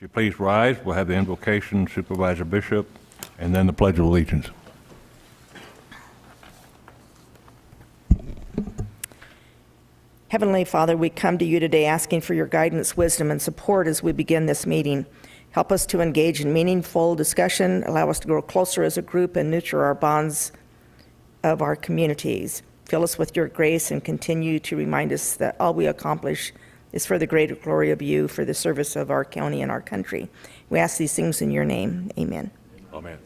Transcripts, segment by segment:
If you please rise, we'll have the invocation, Supervisor Bishop, and then the Pledge of Allegiance. Heavenly Father, we come to you today asking for your guidance, wisdom, and support as we begin this meeting. Help us to engage in meaningful discussion, allow us to grow closer as a group, and nurture our bonds of our communities. Fill us with your grace and continue to remind us that all we accomplish is for the greater glory of you, for the service of our county and our country. We ask these things in your name. Amen. Amen.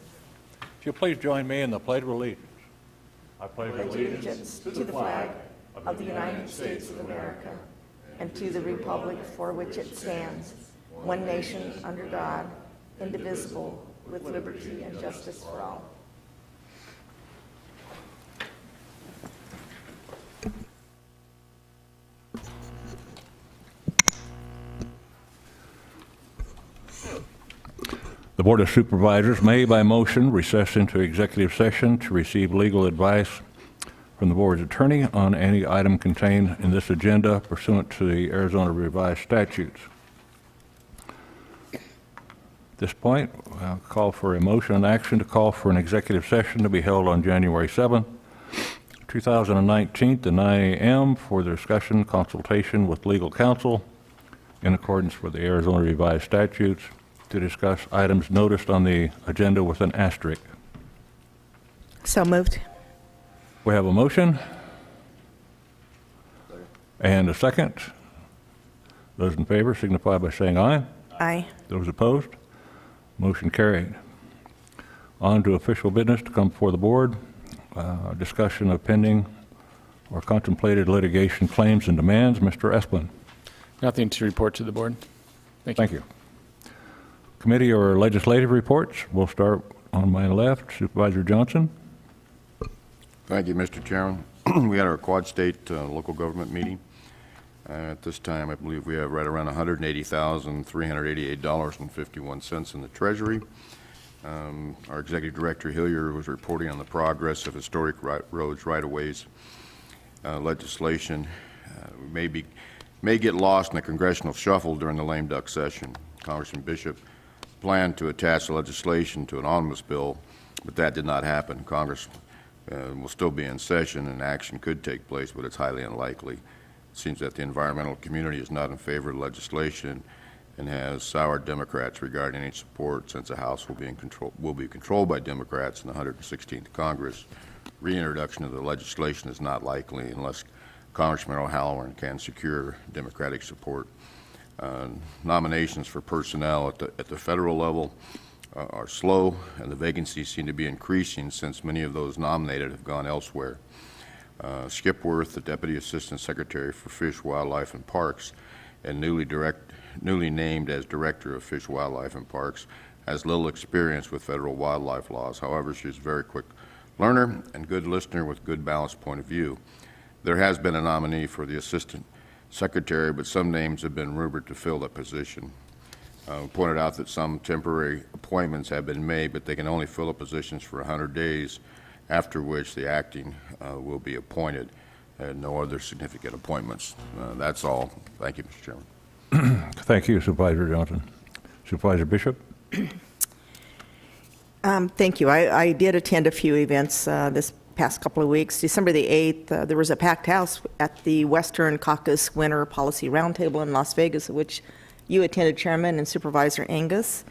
If you'll please join me in the Pledge of Allegiance. I pledge Allegiance to the flag of the United States of America and to the republic for which it stands, one nation under God, indivisible, with liberty and justice for all. The Board of Supervisors may, by motion, recess into executive session to receive legal advice from the board's attorney on any item contained in this agenda pursuant to the Arizona Revised Statutes. At this point, I'll call for a motion and action to call for an executive session to be held on January 7, 2019 at 9 a.m. for the discussion, consultation with legal counsel in accordance with the Arizona Revised Statutes to discuss items noticed on the agenda with an asterisk. So moved. We have a motion and a second. Those in favor signify by saying aye. Aye. Those opposed? Motion carried. On to official business to come before the board. Discussion of pending or contemplated litigation claims and demands. Mr. Esplin. Nothing to report to the board. Thank you. Committee or legislative reports. We'll start on my left. Supervisor Johnson. Thank you, Mr. Chairman. We had our Quad State local government meeting. At this time, I believe we have right around $180,388.51 in the Treasury. Our Executive Director, Hillier, was reporting on the progress of historic roads right-of-ways legislation. We may get lost in the congressional shuffle during the lame duck session. Congressman Bishop planned to attach the legislation to an omnibus bill, but that did not happen. Congress will still be in session and action could take place, but it's highly unlikely. It seems that the environmental community is not in favor of legislation and has soured Democrats regarding any support since the House will be controlled by Democrats in the 116th Congress. Reintroduction of the legislation is not likely unless Congressman O'Halloran can secure Democratic support. Nominations for personnel at the federal level are slow, and the vacancies seem to be increasing since many of those nominated have gone elsewhere. Skipworth, the Deputy Assistant Secretary for Fish, Wildlife, and Parks, and newly named as Director of Fish, Wildlife, and Parks, has little experience with federal wildlife laws. However, she's a very quick learner and good listener with good balanced point of view. There has been a nominee for the Assistant Secretary, but some names have been rumored to fill that position. Pointed out that some temporary appointments have been made, but they can only fill the positions for 100 days, after which the acting will be appointed, and no other significant appointments. That's all. Thank you, Mr. Chairman. Thank you, Supervisor Johnson. Supervisor Bishop. Thank you. I did attend a few events this past couple of weeks. December the 8th, there was a packed house at the Western Caucus Winter Policy Roundtable in Las Vegas, which you attended, Chairman, and Supervisor Angus.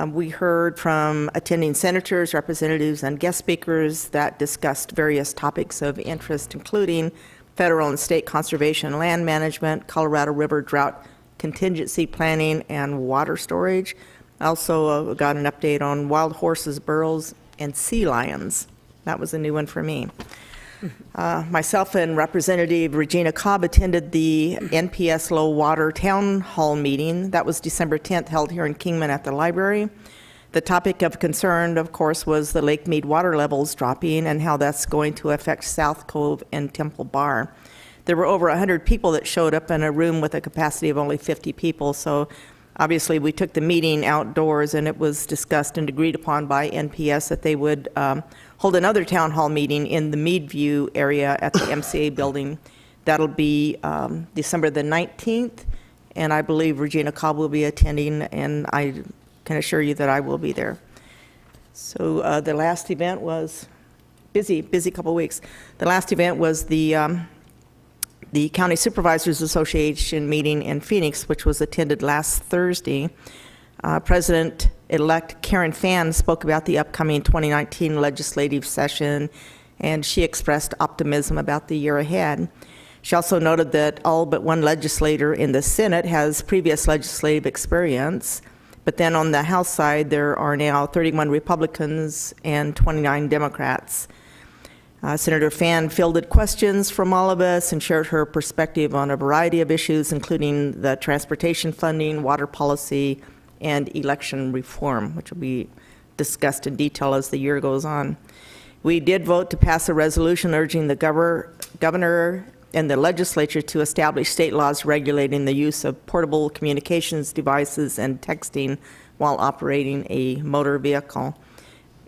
We heard from attending senators, representatives, and guest speakers that discussed various topics of interest, including federal and state conservation, land management, Colorado River drought contingency planning, and water storage. I also got an update on wild horses, burros, and sea lions. That was a new one for me. Myself and Representative Regina Cobb attended the NPS Low Water Town Hall meeting. That was December 10th, held here in Kingman at the library. The topic of concern, of course, was the Lake Mead water levels dropping and how that's going to affect South Cove and Temple Bar. There were over 100 people that showed up in a room with a capacity of only 50 people, so obviously we took the meeting outdoors, and it was discussed and agreed upon by NPS that they would hold another town hall meeting in the Meadview area at the MCA building. That'll be December the 19th, and I believe Regina Cobb will be attending, and I can assure you that I will be there. So the last event was busy couple weeks. The last event was the County Supervisors Association meeting in Phoenix, which was attended last Thursday. President-elect Karen Fann spoke about the upcoming 2019 legislative session, and she expressed optimism about the year ahead. She also noted that all but one legislator in the Senate has previous legislative experience, but then on the House side, there are now 31 Republicans and 29 Democrats. Senator Fann fielded questions from all of us and shared her perspective on a variety of issues, including the transportation funding, water policy, and election reform, which will be discussed in detail as the year goes on. We did vote to pass a resolution urging the governor and the legislature to establish state laws regulating the use of portable communications devices and texting while operating a motor vehicle.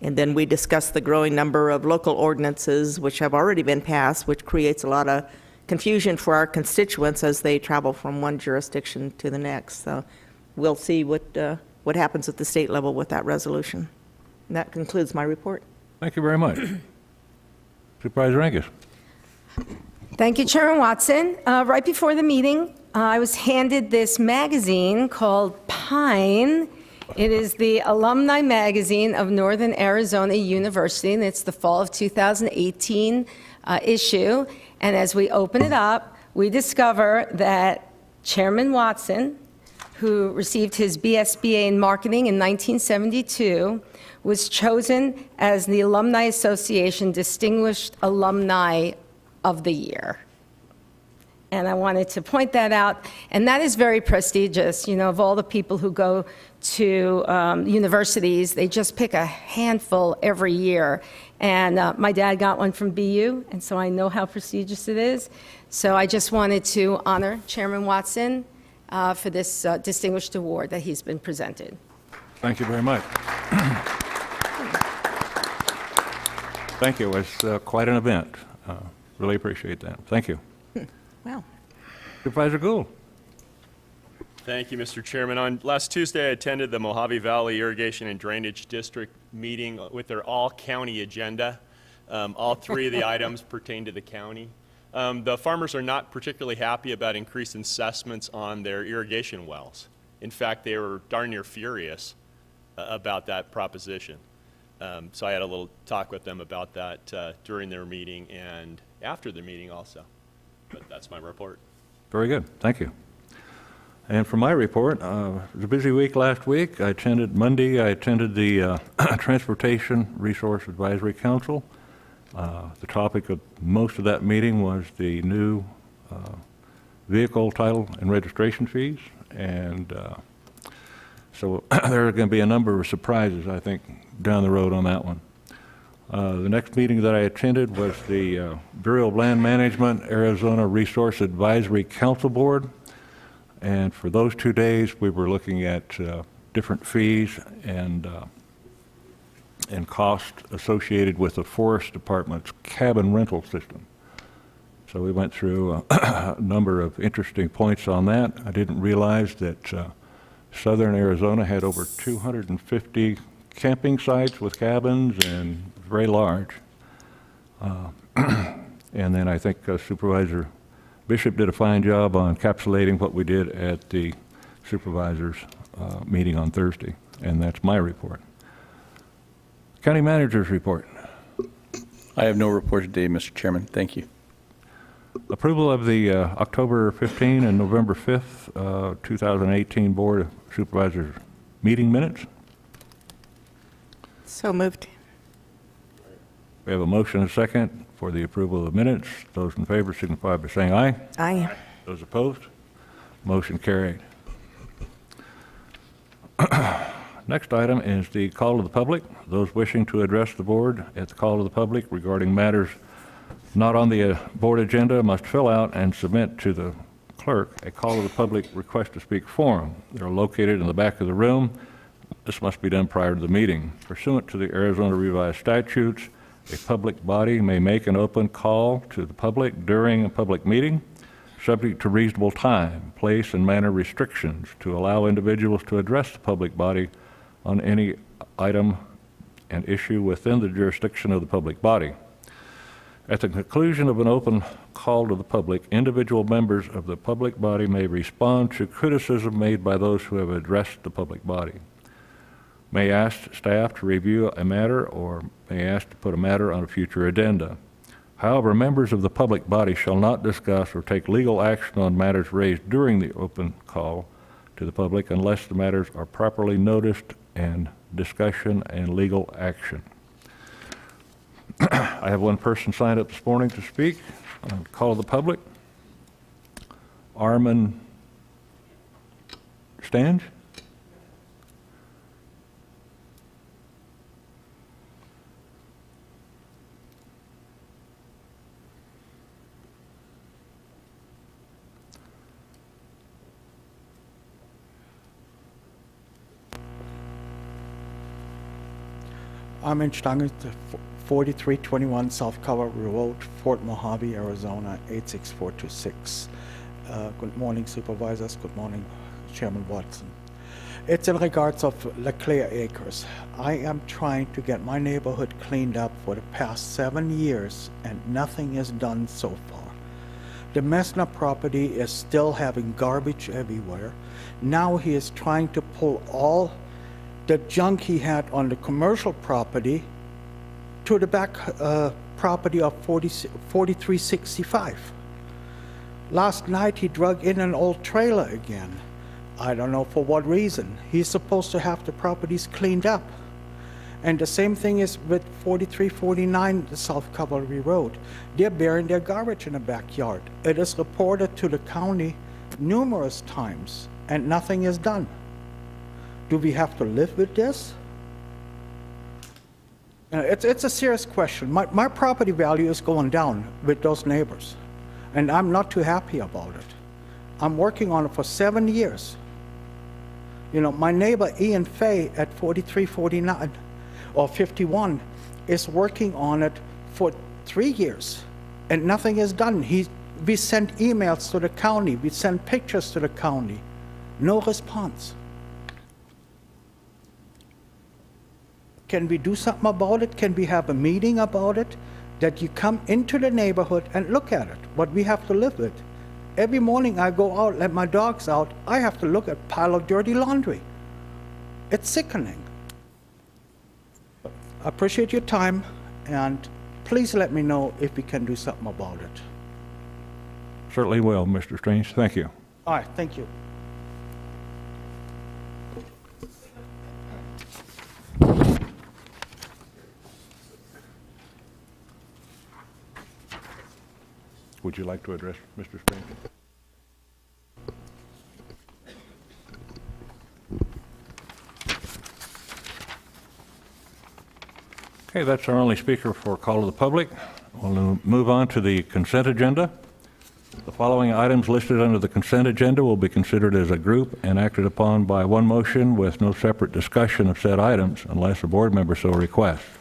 And then we discussed the growing number of local ordinances which have already been passed, which creates a lot of confusion for our constituents as they travel from one jurisdiction to the next. So we'll see what happens at the state level with that resolution. And that concludes my report. Thank you very much. Supervisor Angus. Thank you, Chairman Watson. Right before the meeting, I was handed this magazine called Pine. It is the alumni magazine of Northern Arizona University, and it's the fall of 2018 issue. And as we open it up, we discover that Chairman Watson, who received his BSBA in marketing in 1972, was chosen as the Alumni Association Distinguished Alumni of the Year. And I wanted to point that out. And that is very prestigious. You know, of all the people who go to universities, they just pick a handful every year. And my dad got one from BU, and so I know how prestigious it is. So I just wanted to honor Chairman Watson for this distinguished award that he's been presented. Thank you very much. Thank you. It was quite an event. Really appreciate that. Thank you. Wow. Supervisor Gould. Thank you, Mr. Chairman. On last Tuesday, I attended the Mojave Valley Irrigation and Drainage District meeting with their all-county agenda. All three of the items pertain to the county. The farmers are not particularly happy about increased assessments on their irrigation wells. In fact, they were darn near furious about that proposition. So I had a little talk with them about that during their meeting and after the meeting also. But that's my report. Very good. Thank you. And for my report, it was a busy week last week. Monday, I attended the Transportation Resource Advisory Council. The topic of most of that meeting was the new vehicle title and registration fees. And so there are going to be a number of surprises, I think, down the road on that one. The next meeting that I attended was the Bureau of Land Management Arizona Resource Advisory Council Board. And for those 2 days, we were looking at different fees and costs associated with the Forest Department's cabin rental system. So we went through a number of interesting points on that. I didn't realize that southern Arizona had over 250 camping sites with cabins, and very large. And then I think Supervisor Bishop did a fine job on encapsulating what we did at the supervisors meeting on Thursday, and that's my report. County Manager's report. I have no report today, Mr. Chairman. Thank you. Approval of the October 15 and November 5th, 2018 Board of Supervisors meeting minutes. So moved. We have a motion and a second for the approval of the minutes. Those in favor signify by saying aye. Aye. Those opposed? Motion carried. Next item is the call of the public. Those wishing to address the board at the call of the public regarding matters not on the board agenda must fill out and submit to the clerk a call of the public request to speak form. They're located in the back of the room. This must be done prior to the meeting. Pursuant to the Arizona Revised Statutes, a public body may make an open call to the public during a public meeting. subject to reasonable time, place, and manner restrictions to allow individuals to address the public body on any item and issue within the jurisdiction of the public body. At the conclusion of an open call to the public, individual members of the public body may respond to criticism made by those who have addressed the public body, may ask staff to review a matter, or may ask to put a matter on a future agenda. However, members of the public body shall not discuss or take legal action on matters raised during the open call to the public unless the matters are properly noticed and discussion and legal action. I have one person signed up this morning to speak. I'll call the public. Armin Stange? I'm in Stange, 4321 South Calvary Road, Fort Mojave, Arizona, 86426. Good morning, Supervisors. Good morning, Chairman Watson. It's in regards of LeClaire Acres. I am trying to get my neighborhood cleaned up for the past 7 years, and nothing is done so far. The Messner property is still having garbage everywhere. Now he is trying to pull all the junk he had on the commercial property to the back property of 4365. Last night he drug in an old trailer again. I don't know for what reason. He's supposed to have the properties cleaned up. And the same thing is with 4349 South Cavalry Road. They're burying their garbage in the backyard. It is reported to the county numerous times, and nothing is done. Do we have to live with this? It's a serious question. My property value is going down with those neighbors, and I'm not too happy about it. I'm working on it for 7 years. You know, my neighbor Ian Fay at 4349 or 51 is working on it for 3 years, and nothing is done. We sent emails to the county, we sent pictures to the county, no response. Can we do something about it? Can we have a meeting about it? That you come into the neighborhood and look at it, what we have to live with. Every morning I go out, let my dogs out, I have to look at a pile of dirty laundry. It's sickening. I appreciate your time, and please let me know if we can do something about it. Certainly will, Mr. Strange. Thank you. All right, thank you. Would you like to address Mr. Strange? Okay, that's our only speaker for call to the public. We'll move on to the consent agenda. The following items listed under the consent agenda will be considered as a group and acted upon by one motion with no separate discussion of said items unless a board member so requests.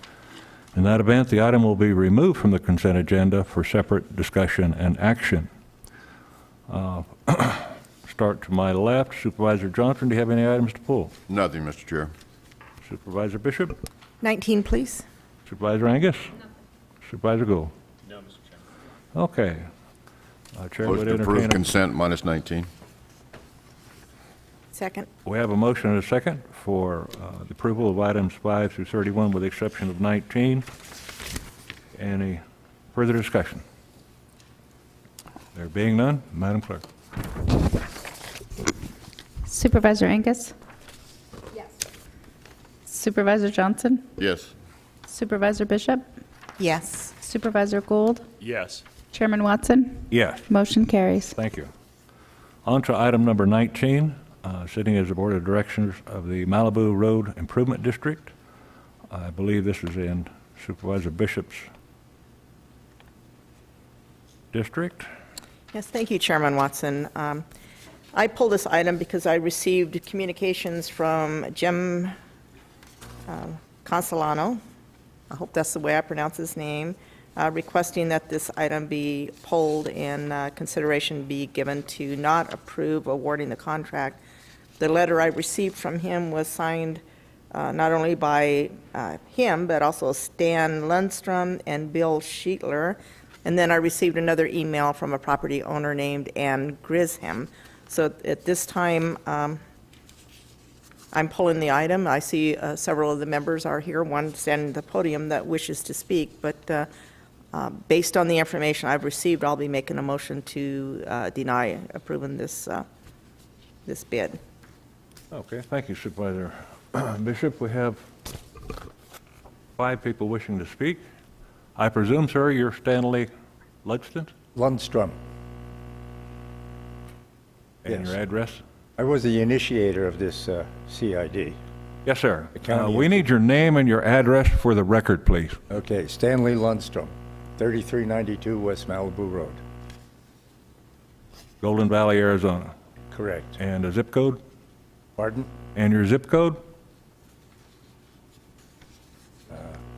In that event, the item will be removed from the consent agenda for separate discussion and action. Start to my left. Supervisor Johnson, do you have any items to pull? Nothing, Mr. Chair. Supervisor Bishop? 19, please. Supervisor Angus? Supervisor Gould? No, Mr. Chairman. Okay. Chair would Motion to entertain approve a... consent minus 19. Second. We have a motion and a second for the approval of items 5 through 31 with the exception of 19. Any further discussion? There being none, Madam Clerk. Supervisor Angus? Yes. Supervisor Johnson? Yes. Supervisor Bishop? Yes. Supervisor Gould? Yes. Chairman Watson? Yes. Motion carries. Thank you. On to item number 19, sitting as the Board of Directors of the Malibu Road Improvement District. I believe this is in Supervisor Bishop's district. Yes, thank you, Chairman Watson. I pulled this item because I received communications from Jim Consolano, I hope that's the way I pronounce his name, requesting that this item be pulled and consideration be given to not approve awarding the contract. The letter I received from him was signed not only by him, but also Stan Lundstrom and Bill Sheetler. And then I received another email from a property owner named Ann Grisham. So at this time, I'm pulling the item. I see several of the members are here, one standing at the podium that wishes to speak, but based on the information I've received, I'll be making a motion to deny approving this bid. Okay, thank you, Supervisor Bishop. We have 5 people wishing to speak. I presume, sir, you're Stanley Ludston? Lundstrom. And your Yes. address? I was the initiator of this CID. Yes, sir. The county We need your name and your address for the record, please. Okay, Stanley Lundstrom, 3392 West Malibu Road. Golden Valley, Arizona. Correct. And a zip code? Pardon? And your zip code?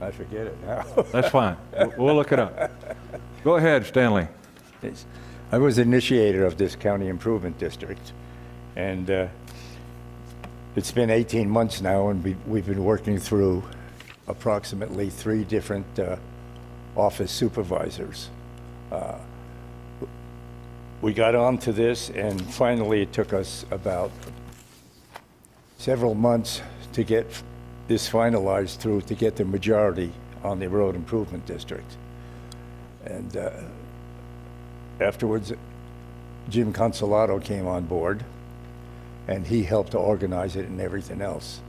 I forget it now. That's fine. We'll look it up. Go ahead, Stanley. Yes. I was the initiator of this county improvement district, and it's been 18 months now, and we've been working through approximately 3 different office supervisors. We got onto this, and finally it took us about several months to get this finalized through, to get the majority on the road improvement district. And afterwards, Jim Consolato came on board, and he helped to organize it and everything else.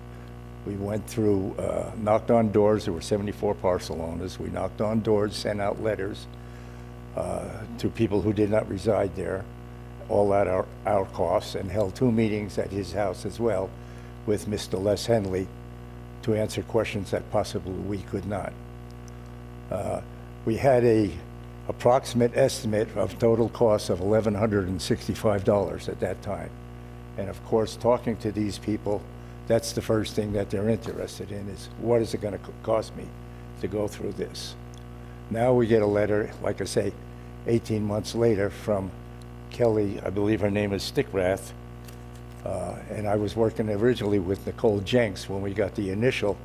We went through, knocked on doors. There were 74 parcel owners. We knocked on doors, sent out letters to people who did not reside there, all at our costs, and held 2 meetings at his house as well with Mr. Les Henley to answer questions that possibly we could not. We had a approximate estimate of total cost of $1,165 at that time. And of course, talking to these people, that's the first thing that they're interested in, is what is it going to cost me to go through this? Now we get a letter, like I say, 18 months later from Kelly, I believe her name is Stickrath, and I was working originally with Nicole Jenks when we got the initial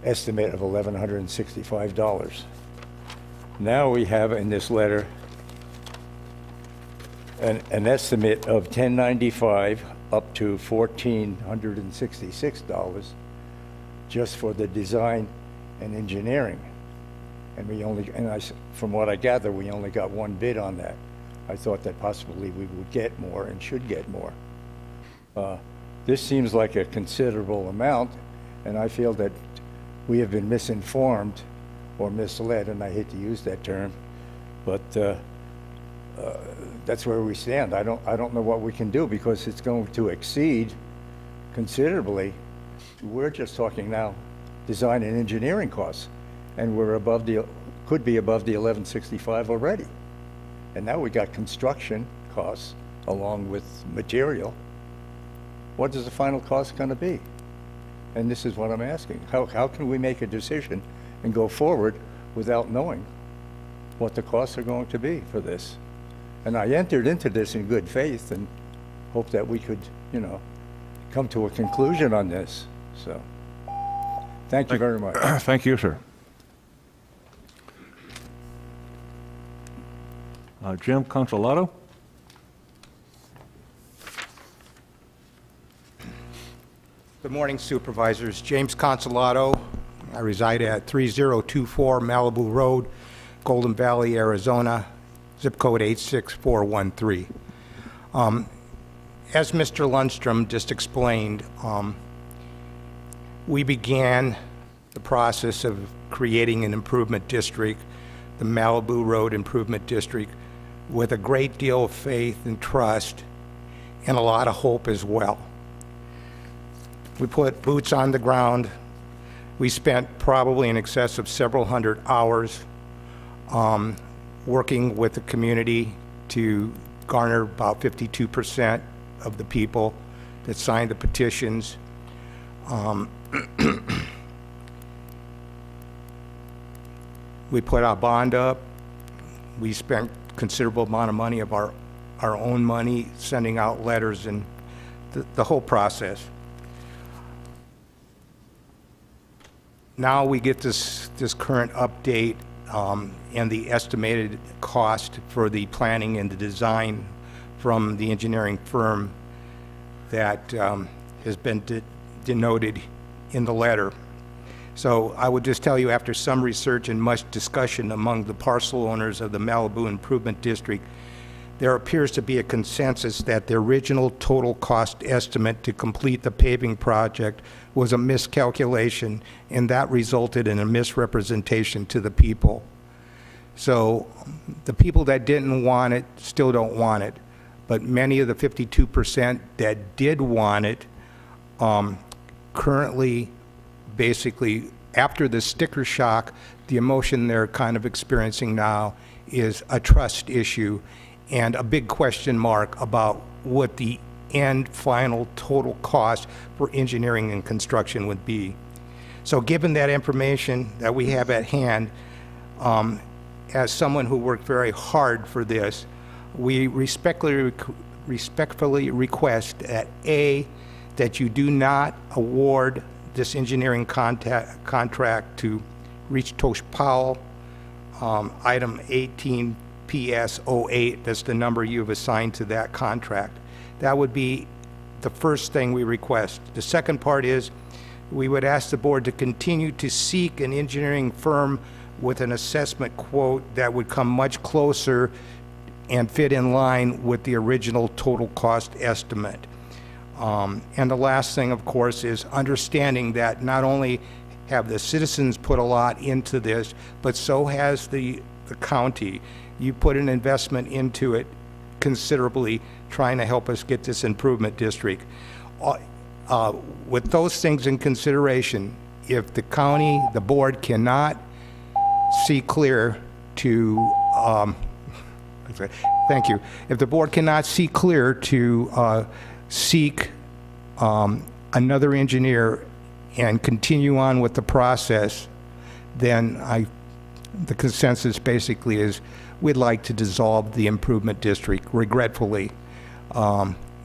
estimate of $1,165. Now we have in this letter an estimate of $1,095 up to $1,466 just for the design and engineering. And from what I gather, we only got 1 bid on that. I thought that possibly we would get more and should get more. This seems like a considerable amount, and I feel that we have been misinformed or misled, and I hate to use that term, but that's where we stand. I don't know what we can do, because it's going to exceed considerably. We're just talking now design and engineering costs, and we're could be above the 1165 already. And now we got construction costs along with material. What is the final cost going to be? And this is what I'm asking. How can we make a decision and go forward without knowing what the costs are going to be for this? And I entered into this in good faith and hoped that we could, come to a conclusion on this. So, thank you very much. Thank you, sir. Jim Consolato? Good morning, Supervisors. James Consolato. I reside at 3024 Malibu Road, Golden Valley, Arizona, zip code 86413. As Mr. Lundstrom just explained, we began the process of creating an improvement district, the Malibu Road Improvement District, with a great deal of faith and trust and a lot of hope as well. We put boots on the ground. We spent probably in excess of several hundred hours working with the community to garner about 52% of the people that signed the petitions. We put our bond up. We spent considerable amount of money of our own money, sending out letters and the whole process. Now we get this current update and the estimated cost for the planning and the design from the engineering firm that has been denoted in the letter. So I would just tell you, after some research and much discussion among the parcel owners of the Malibu Improvement District, there appears to be a consensus that the original total cost estimate to complete the paving project was a miscalculation, and that resulted in a misrepresentation to the people. So the people that didn't want it still don't want it, but many of the 52% that did want it currently, basically, after the sticker shock, the emotion they're kind of experiencing now is a trust issue and a big question mark about what the end final total cost for engineering and construction would be. So given that information that we have at hand, as someone who worked very hard for this, we respectfully request that A, that you do not award this engineering contract to Reach Tosh Powell, item 18 PS 08, that's the number you've assigned to that contract. That would be the first thing we request. The second part is we would ask the board to continue to seek an engineering firm with an assessment quote that would come much closer and fit in line with the original total cost estimate. And the last thing, of course, is understanding that not only have the citizens put a lot into this, but so has the county. You put an investment into it considerably, trying to help us get this improvement district. With those things in consideration, if the county, the board cannot see clear to, thank you. If the board cannot see clear to seek another engineer and continue on with the process, then the consensus basically is we'd like to dissolve the improvement district, regretfully.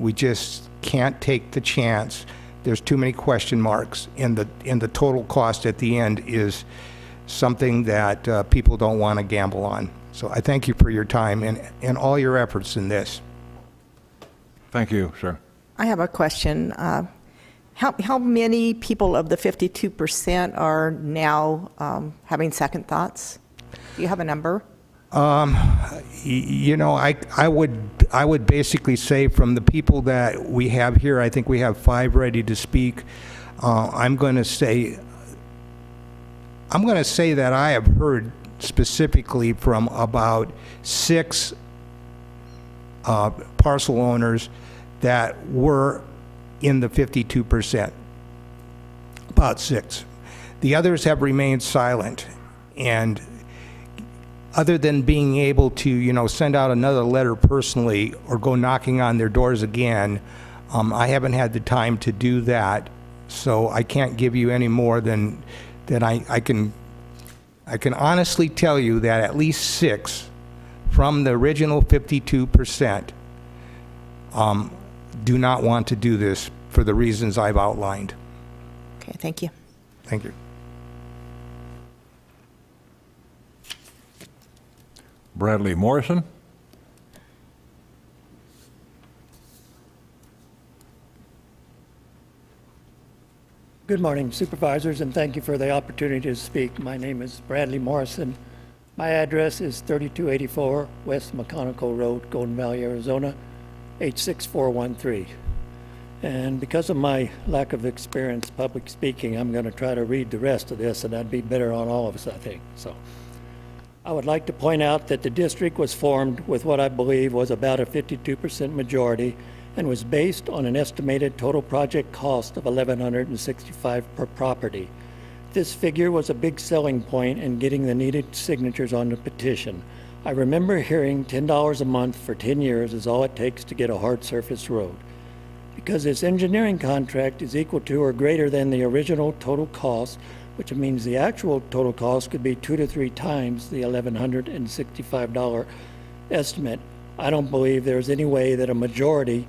We just can't take the chance. There's too many question marks, and the total cost at the end is something that people don't want to gamble on. So I thank you for your time and all your efforts in this. Thank you, sir. I have a question. How many people of the 52% are now having second thoughts? Do you have a number? You know, I would basically say from the people that we have here, I think we have 5 ready to speak. I'm going to say that I have heard specifically from about 6 parcel owners that were in the 52%, about 6. The others have remained silent, and other than being able to, you know, send out another letter personally or go knocking on their doors again, I haven't had the time to do that, so I can't give you any more than I can honestly tell you that at least 6 from the original 52% do not want to do this for the reasons I've outlined. Okay, thank you. Thank you. Bradley Morrison. Good morning, Supervisors, and thank you for the opportunity to speak. My name is Bradley Morrison. My address is 3284 West Mechanical Road, Golden Valley, Arizona, 86413. And because of my lack of experience public speaking, I'm going to try to read the rest of this, and that'd be better on all of us, I think. So, I would like to point out that the district was formed with what I believe was about a 52% majority and was based on an estimated total project cost of $1,165 per property. This figure was a big selling point in getting the needed signatures on the petition. I remember hearing $10 a month for 10 years is all it takes to get a hard surface road. Because this engineering contract is equal to or greater than the original total cost, which means the actual total cost could be 2 to 3 times the $1,165 estimate. I don't believe there's any way that a majority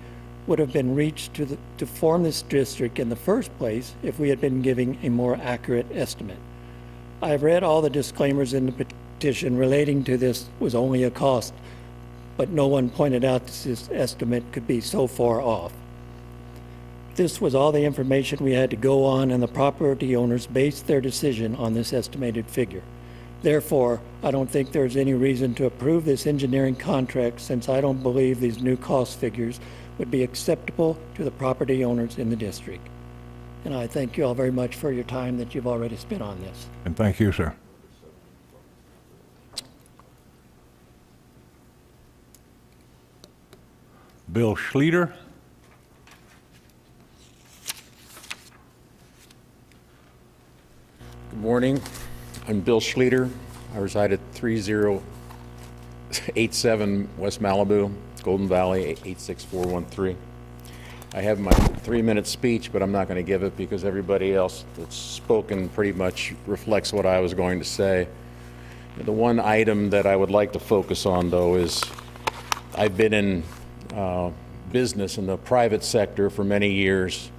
would have been reached to form this district in the first place if we had been giving a more accurate estimate. I have read all the disclaimers in the petition relating to this was only a cost, but no one pointed out that this estimate could be so far off. This was all the information we had to go on, and the property owners based their decision on this estimated figure. Therefore, I don't think there's any reason to approve this engineering contract, since I don't believe these new cost figures would be acceptable to the property owners in the district. And I thank you all very much for your time that you've already spent on this. And thank you, sir. Bill Schlueter. Good morning. I'm Bill Schlueter. I reside at 3087 West Malibu, Golden Valley, 86413. I have my 3-minute speech, but I'm not going to give it because everybody else that's spoken pretty much reflects what I was going to say. The one item that I would like to focus on, though, is I've been in business in the private sector for many years.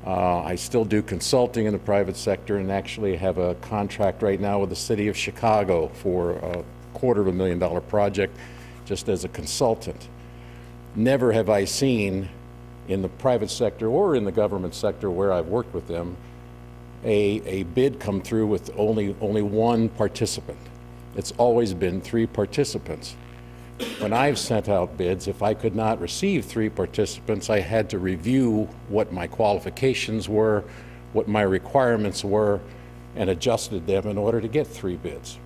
I still do consulting in the private sector and actually have a contract right now with the city of Chicago for a $250,000 project just as a consultant. Never have I seen in the private sector or in the government sector where I've worked with them a bid come through with only one participant. It's always been 3 participants. When I've sent out bids, if I could not receive 3 participants, I had to review what my qualifications were, what my requirements were, and adjusted them in order to get 3 bids.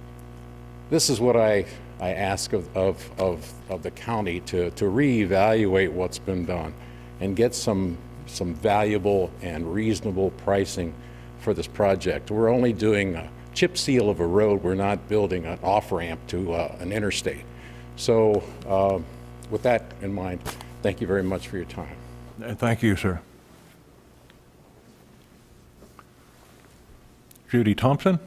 This is what I ask of the county to reevaluate what's been done and get some valuable and reasonable pricing for this project. We're only doing a chip seal of a road. We're not building an off-ramp to an interstate. So with that in mind, thank you very much for your time. Thank you, sir. Judy Thompson?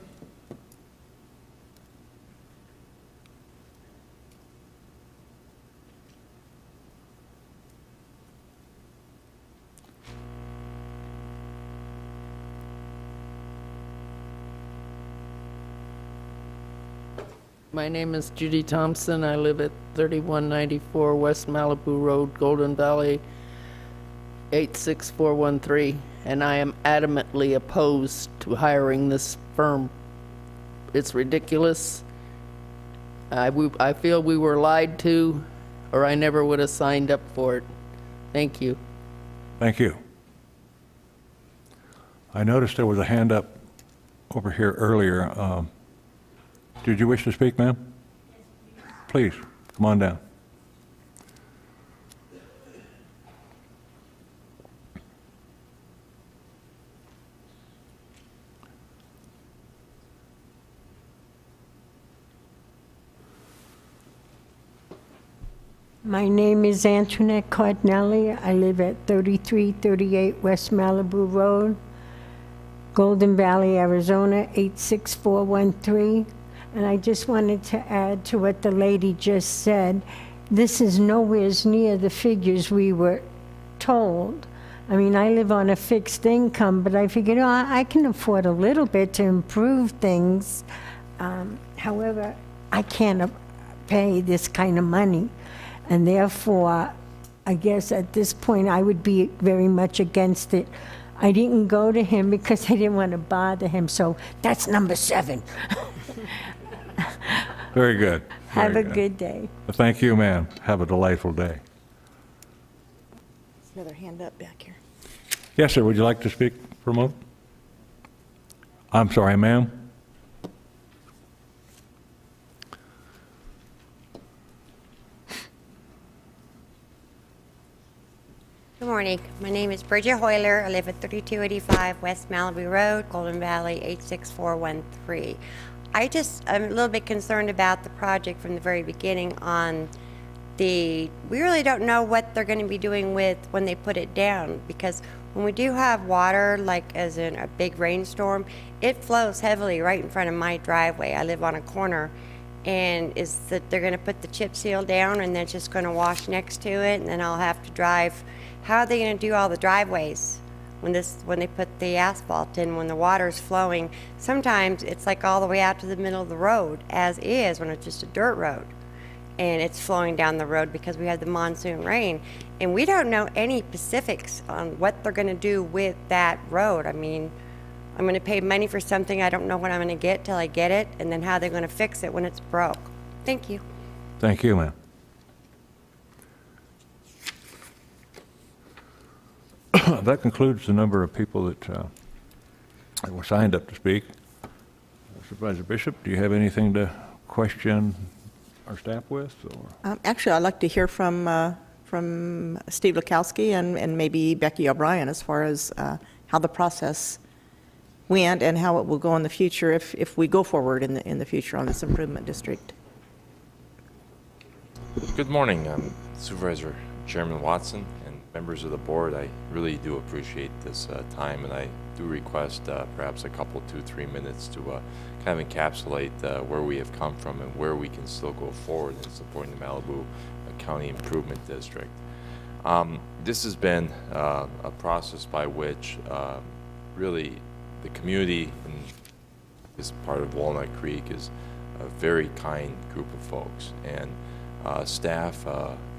My name is Judy Thompson. I live at 3194 West Malibu Road, Golden Valley, 86413, and I am adamantly opposed to hiring this firm. It's ridiculous. I feel we were lied to, or I never would have signed up for it. Thank you. Thank you. I noticed there was a hand up over here earlier. Did you wish to speak, ma'am? Please, come on down. My name is Antoinette Cardinelli. I live at 3338 West Malibu Road, Golden Valley, Arizona, 86413. And I just wanted to add to what the lady just said. This is nowhere near the figures we were told. I mean, I live on a fixed income, but I figured, oh, I can afford a little bit to improve things. However, I can't pay this kind of money. And therefore, I guess at this point, I would be very much against it. I didn't go to him because I didn't want to bother him, so that's number 7. Very good. Have Very a good day. Thank you, ma'am. Have a delightful day. There's another hand up back here. Yes, sir. Would you like to speak for a moment? I'm sorry, ma'am. Good morning. My name is Bridget Hoyler. I live at 3285 West Malibu Road, Golden Valley, 86413. I'm a little bit concerned about the project from the very beginning on we really don't know what they're going to be doing with when they put it down, because when we do have water, like as in a big rainstorm, it flows heavily right in front of my driveway. I live on a corner, and is that they're going to put the chip seal down and then it's just going to wash next to it, and then I'll have to drive. How are they going to do all the driveways when they put the asphalt in, when the water's flowing? Sometimes it's like all the way out to the middle of the road, as is when it's just a dirt road, and it's flowing down the road because we had the monsoon rain, and we don't know any specifics on what they're going to do with that road. I mean, I'm going to pay money for something I don't know what I'm going to get till I get it, and then how they're going to fix it when it's broke. Thank you. Thank you, ma'am. That concludes the number of people that were signed up to speak. Supervisor Bishop, do you have anything to question our staff with? Or? Actually, I'd like to hear from Steve Lukowski and maybe Becky O'Brien as far as how the process went and how it will go in the future if we go forward in the future on this improvement district. Good morning, Supervisor Chairman Watson and members of the board. I really do appreciate this time, and I do request perhaps a couple, 2-3 minutes to kind of encapsulate where we have come from and where we can still go forward in supporting the Malibu County Improvement District. This has been a process by which really the community in this part of Walnut Creek is a very kind group of folks, and staff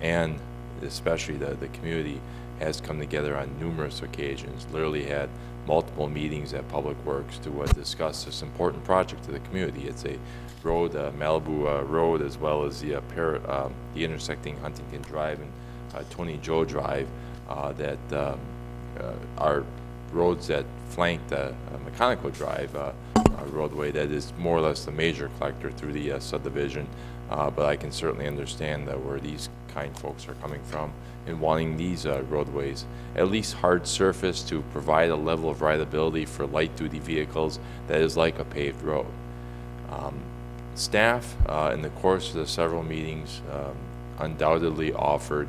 and especially the community has come together on numerous occasions, literally had multiple meetings at Public Works to discuss this important project to the community. It's a road, Malibu Road, as well as the intersecting Huntington Drive and Tony Joe Drive that are roads that flank the Mechanical Drive roadway that is more or less the major collector through the subdivision. But I can certainly understand where these kind folks are coming from in wanting these roadways, at least hard surface, to provide a level of rideability for light-duty vehicles that is like a paved road. Staff, in the course of the several meetings, undoubtedly offered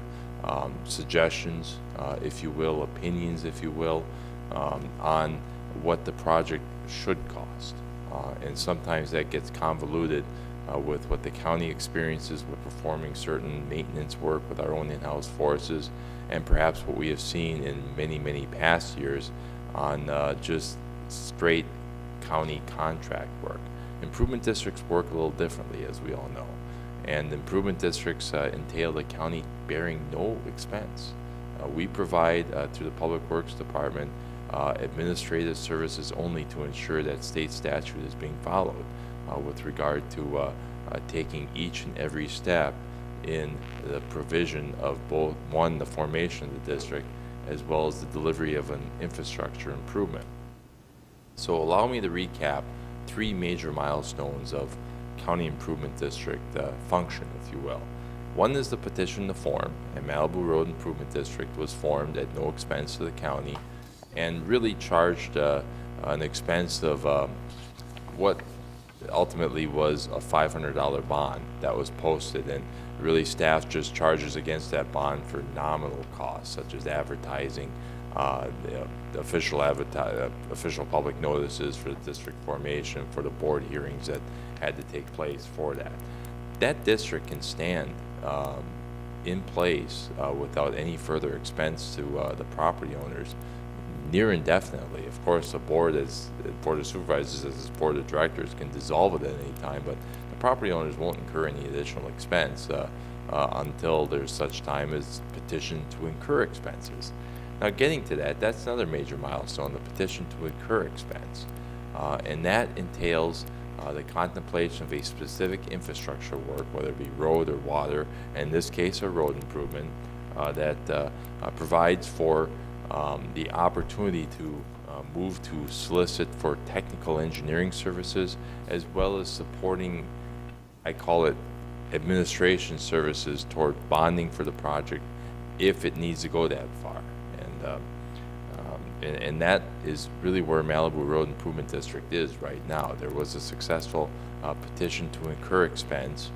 suggestions, if you will, opinions, if you will, on what the project should cost. And sometimes that gets convoluted with what the county experiences with performing certain maintenance work with our own in-house forces, and perhaps what we have seen in many, many past years on just straight county contract work. Improvement districts work a little differently, as we all know, and improvement districts entail the county bearing no expense. We provide through the Public Works Department administrative services only to ensure that state statute is being followed with regard to taking each and every step in the provision of both, one, the formation of the district, as well as the delivery of an infrastructure improvement. So allow me to recap 3 major milestones of County Improvement District function, if you will. One is the petition to form, and Malibu Road Improvement District was formed at no expense to the county and really charged an expense of what ultimately was a $500 bond that was posted, and really staff just charges against that bond for nominal costs such as advertising, the official public notices for the district formation, for the board hearings that had to take place for that. That district can stand in place without any further expense to the property owners near indefinitely. Of course, the board of supervisors, as its board of directors, can dissolve it at any time, but the property owners won't incur any additional expense until there's such time as petition to incur expenses. Now, getting to that, that's another major milestone, the petition to incur expense, and that entails the contemplation of a specific infrastructure work, whether it be road or water, in this case a road improvement, that provides for the opportunity to move to solicit for technical engineering services, as well as supporting, I call it, administration services toward bonding for the project if it needs to go that far. And that is really where Malibu Road Improvement District is right now. There was a successful petition to incur expense,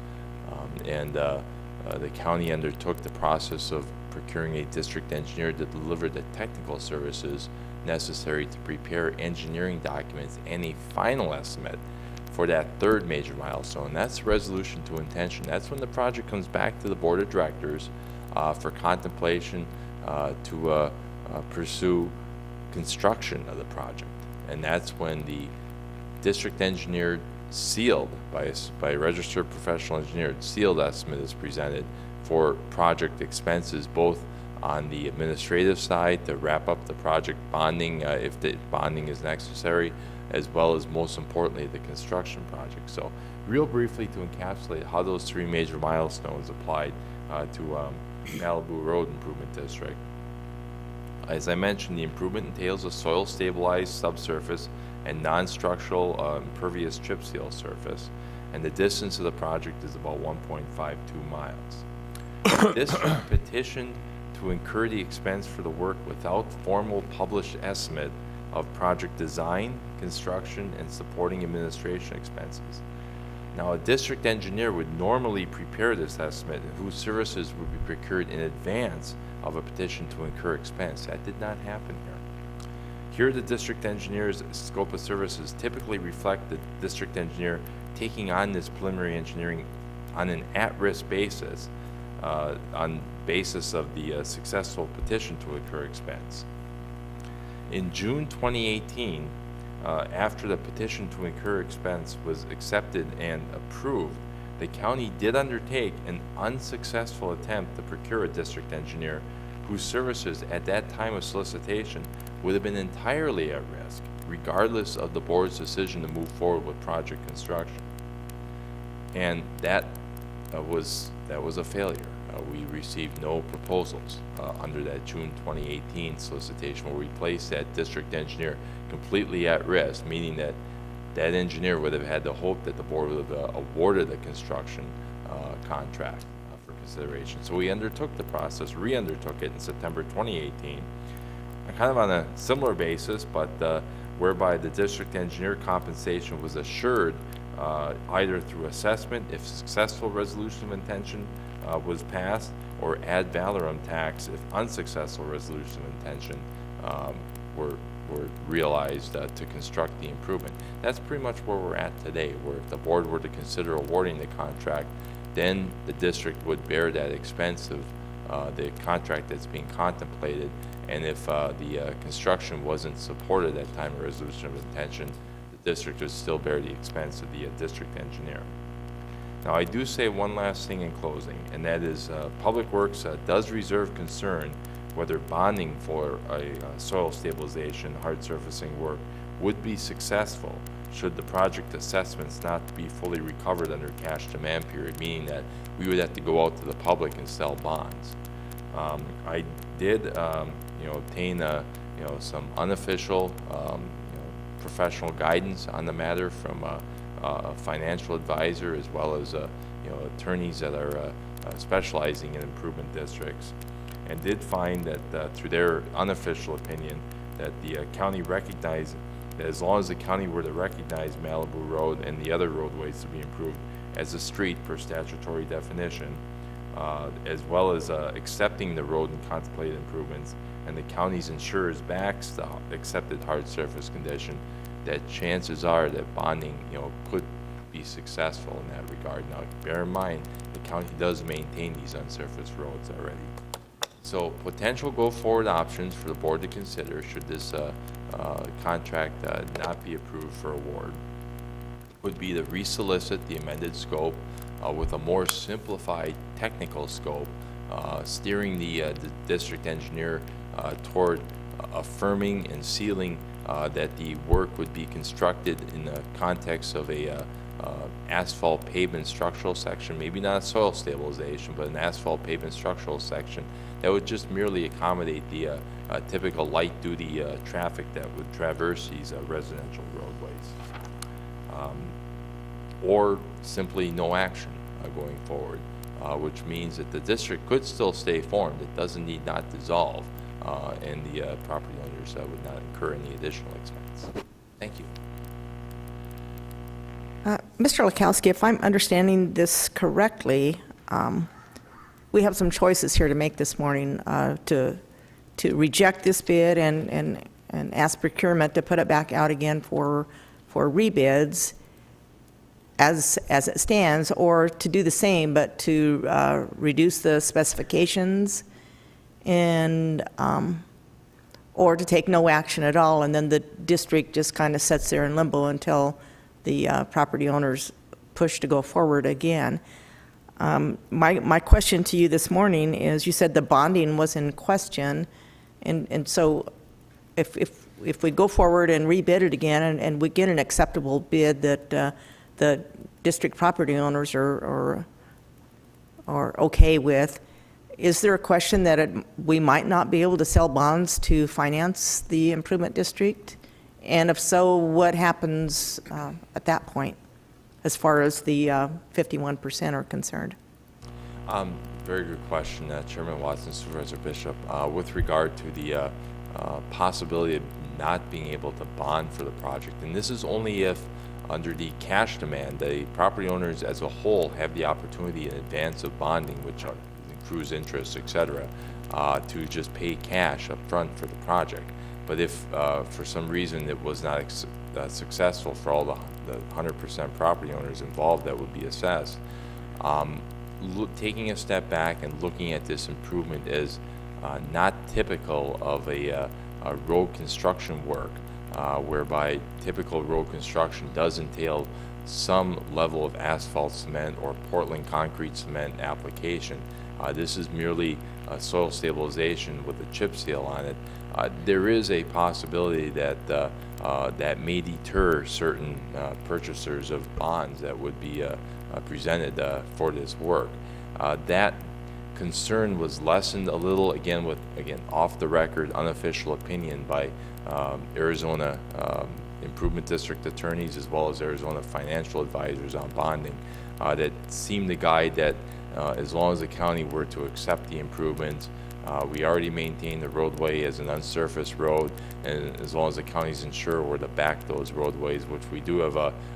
and the county undertook the process of procuring a district engineer to deliver the technical services necessary to prepare engineering documents and a final estimate for that third major milestone. That's resolution to intention. That's when the project comes back to the board of directors for contemplation to pursue construction of the project. And that's when the district engineer sealed by a registered professional engineer sealed estimate is presented for project expenses, both on the administrative side to wrap up the project bonding, if the bonding is necessary, as well as, most importantly, the construction project. So real briefly, to encapsulate how those three major milestones applied to Malibu Road Improvement District. As I mentioned, the improvement entails a soil stabilized subsurface and non-structural impervious chip seal surface, and the distance of the project is about 1.52 miles. The district petitioned to incur the expense for the work without formal published estimate of project design, construction, and supporting administration expenses. Now, a district engineer would normally prepare this estimate, whose services would be procured in advance of a petition to incur expense. That did not happen here. Here, the district engineer's scope of services typically reflect the district engineer taking on this preliminary engineering on an at-risk basis, on basis of the successful petition to incur expense. In June 2018, after the petition to incur expense was accepted and approved, the county did undertake an unsuccessful attempt to procure a district engineer whose services at that time of solicitation would have been entirely at risk, regardless of the board's decision to move forward with project construction. And that was a failure. We received no proposals under that June 2018 solicitation, where we placed that district engineer completely at risk, meaning that that engineer would have had the hope that the board would have awarded a construction contract for consideration. So we undertook the process, re-undertook it in September 2018, kind of on a similar basis, but whereby the district engineer compensation was assured either through assessment if successful resolution of intention was passed, or ad valorem tax if unsuccessful resolution of intention were realized to construct the improvement. That's pretty much where we're at today, where if the board were to consider awarding the contract, then the district would bear that expense of the contract that's being contemplated, and if the construction wasn't supported at time of resolution of intention, the district would still bear the expense of the district engineer. Now, I do say one last thing in closing, and that is Public Works does reserve concern whether bonding for a soil stabilization, hard surfacing work would be successful should the project assessments not be fully recovered under cash demand period, meaning that we would have to go out to the public and sell bonds. I did, obtain some unofficial, professional guidance on the matter from a financial advisor, as well as attorneys that are specializing in improvement districts, and did find that through their unofficial opinion that the county recognized that as long as the county were to recognize Malibu Road and the other roadways to be improved as a street per statutory definition, as well as accepting the road and contemplated improvements, and the county's insurers backs the accepted hard surface condition, that chances are that bonding, could be successful in that regard. Now, bear in mind, the county does maintain these unsurfaced roads already. So, potential go-forward options for the board to consider should this contract not be approved for award would be to resolicit the amended scope with a more simplified technical scope, steering the district engineer toward affirming and sealing that the work would be constructed in the context of a asphalt pavement structural section, maybe not a soil stabilization, but an asphalt pavement structural section that would just merely accommodate the typical light-duty traffic that would traverse these residential roadways. Or simply no action going forward, which means that the district could still stay formed. It doesn't need not dissolve, and the property owners would not incur any additional expense. Thank you. Mr. Lakowski, if I'm understanding this correctly, we have some choices here to make this morning, to reject this bid and ask procurement to put it back out again for rebids as it stands, or to do the same, but to reduce the specifications and, or to take no action at all, and then the district just kind of sits there in limbo until the property owners push to go forward again. My question to you this morning is, you said the bonding was in question, and so if we go forward and rebid it again and we get an acceptable bid that the district property owners are okay with, is there a question that we might not be able to sell bonds to finance the improvement district? And if so, what happens at that point as far as the 51% are concerned? Very good question, Chairman Watson, Supervisor Bishop. With regard to the possibility of not being able to bond for the project, and this is only if, under the cash demand, the property owners as a whole have the opportunity in advance of bonding, which accrues interest, etc., to just pay cash up front for the project. But if for some reason it was not successful for all the 100% property owners involved that would be assessed, taking a step back and looking at this improvement is not typical of a road construction work, whereby typical road construction does entail some level of asphalt cement or Portland concrete cement application. This is merely soil stabilization with a chip seal on it. There is a possibility that that may deter certain purchasers of bonds that would be presented for this work. That concern was lessened a little, again, with off the record unofficial opinion by Arizona Improvement District attorneys as well as Arizona financial advisors on bonding that seemed to guide that as long as the county were to accept the improvements, we already maintain the roadway as an unsurfaced road, and as long as the county's insurer were to back those roadways, which we do have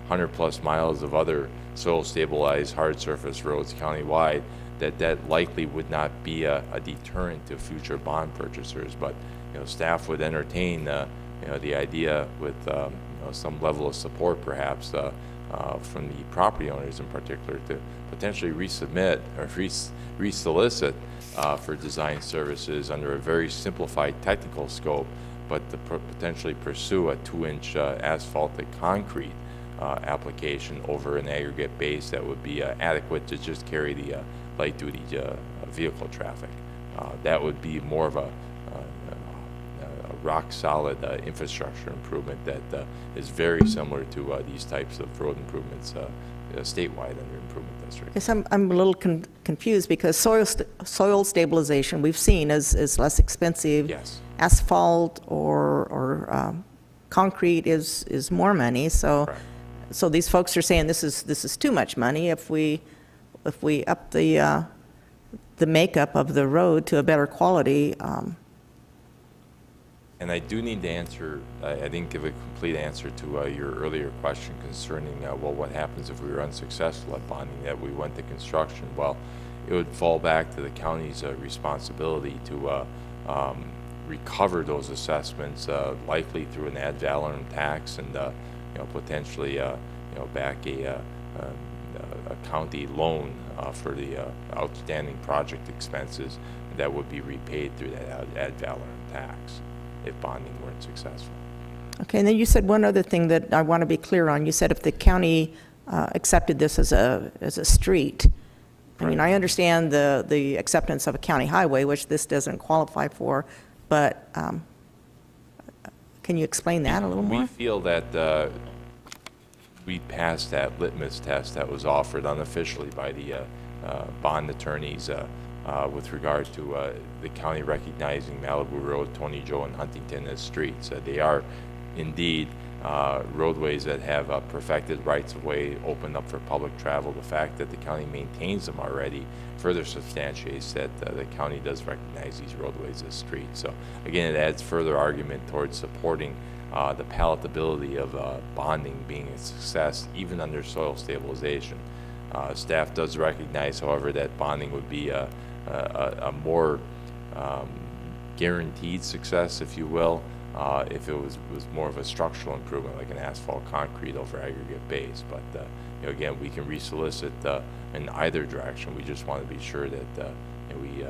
100+ miles of other soil stabilized hard surface roads countywide, that likely would not be a deterrent to future bond purchasers. But staff would entertain the idea with some level of support perhaps from the property owners in particular to potentially resubmit or resolicit for design services under a very simplified technical scope, but to potentially pursue a 2-inch asphalted concrete application over an aggregate base that would be adequate to just carry the light-duty vehicle traffic. That would be more of a rock-solid infrastructure improvement that is very similar to these types of road improvements statewide under improvement district. Yes, I'm a little confused because soil stabilization we've seen is less expensive. Yes. Asphalt or concrete is more money. So Correct. so these folks are saying this is too much money. If we up the makeup of the road to a better quality. And I do need to answer, I didn't give a complete answer to your earlier question concerning, well, what happens if we were unsuccessful at bonding, that we went to construction? Well, it would fall back to the county's responsibility to recover those assessments, likely through an ad valorem tax and potentially back a county loan for the outstanding project expenses that would be repaid through that ad valorem tax if bonding weren't successful. Okay, and then you said one other thing that I want to be clear on. You said if the county accepted this as a street. I mean, I understand the acceptance of a county highway, which this doesn't qualify for, but can you explain that a little more? We feel that we passed that litmus test that was offered unofficially by the bond attorneys with regard to the county recognizing Malibu Road, Tony Joe, and Huntington as streets. They are indeed roadways that have perfected rights-of-way opened up for public travel. The fact that the county maintains them already further substantiates that the county does recognize these roadways as streets. So again, it adds further argument towards supporting the palatability of bonding being a success even under soil stabilization. Staff does recognize, however, that bonding would be a more guaranteed success, if you will, if it was more of a structural improvement, like an asphalt concrete over aggregate base. But you know, again, we can resolicit in either direction. We just want to be sure that you know, we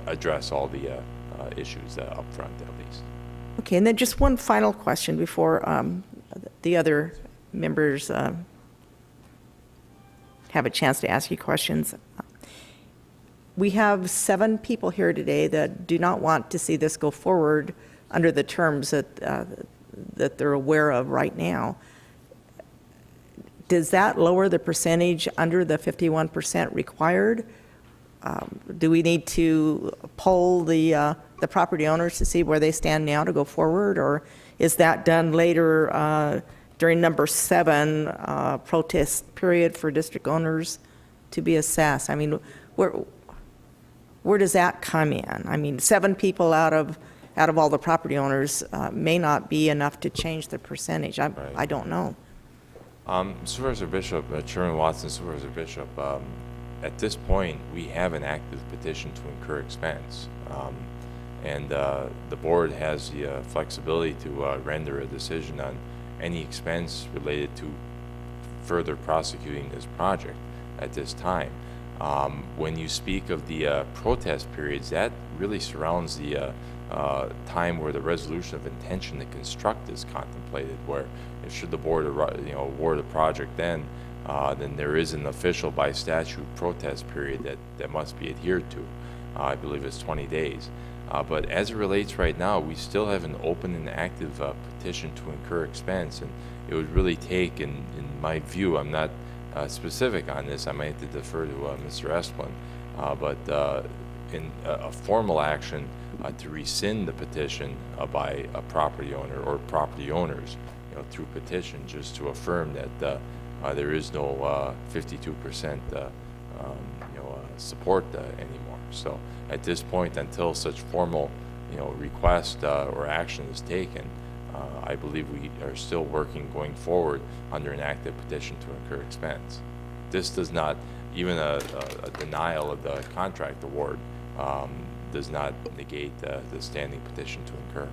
address all the issues up front, at least. Okay, and then just one final question before the other members have a chance to ask you questions. We have 7 people here today that do not want to see this go forward under the terms that they're aware of right now. Does that lower the percentage under the 51% required? Do we need to poll the property owners to see where they stand now to go forward, or is that done later during number 7 protest period for district owners to be assessed? I mean, where does that come in? I mean, 7 people out of all the property owners may not be enough to change the percentage. I don't know. Supervisor Bishop, Chairman Watson, Supervisor Bishop, at this point, we have an active petition to incur expense. And the board has the flexibility to render a decision on any expense related to further prosecuting this project at this time. When you speak of the protest periods, that really surrounds the time where the resolution of intention to construct is contemplated, where if should the board award a project then there is an official by statute protest period that must be adhered to. I believe it's 20 days. But as it relates right now, we still have an open and active petition to incur expense, and it would really take, in my view, I'm not specific on this, I might have to defer to Mr. Esplin, but in a formal action to rescind the petition by a property owner or property owners, through petition, just to affirm that there is no 52% support anymore. So at this point, until such formal request or action is taken, I believe we are still working going forward under an active petition to incur expense. This does not, even a denial of the contract award does not negate the standing petition to incur.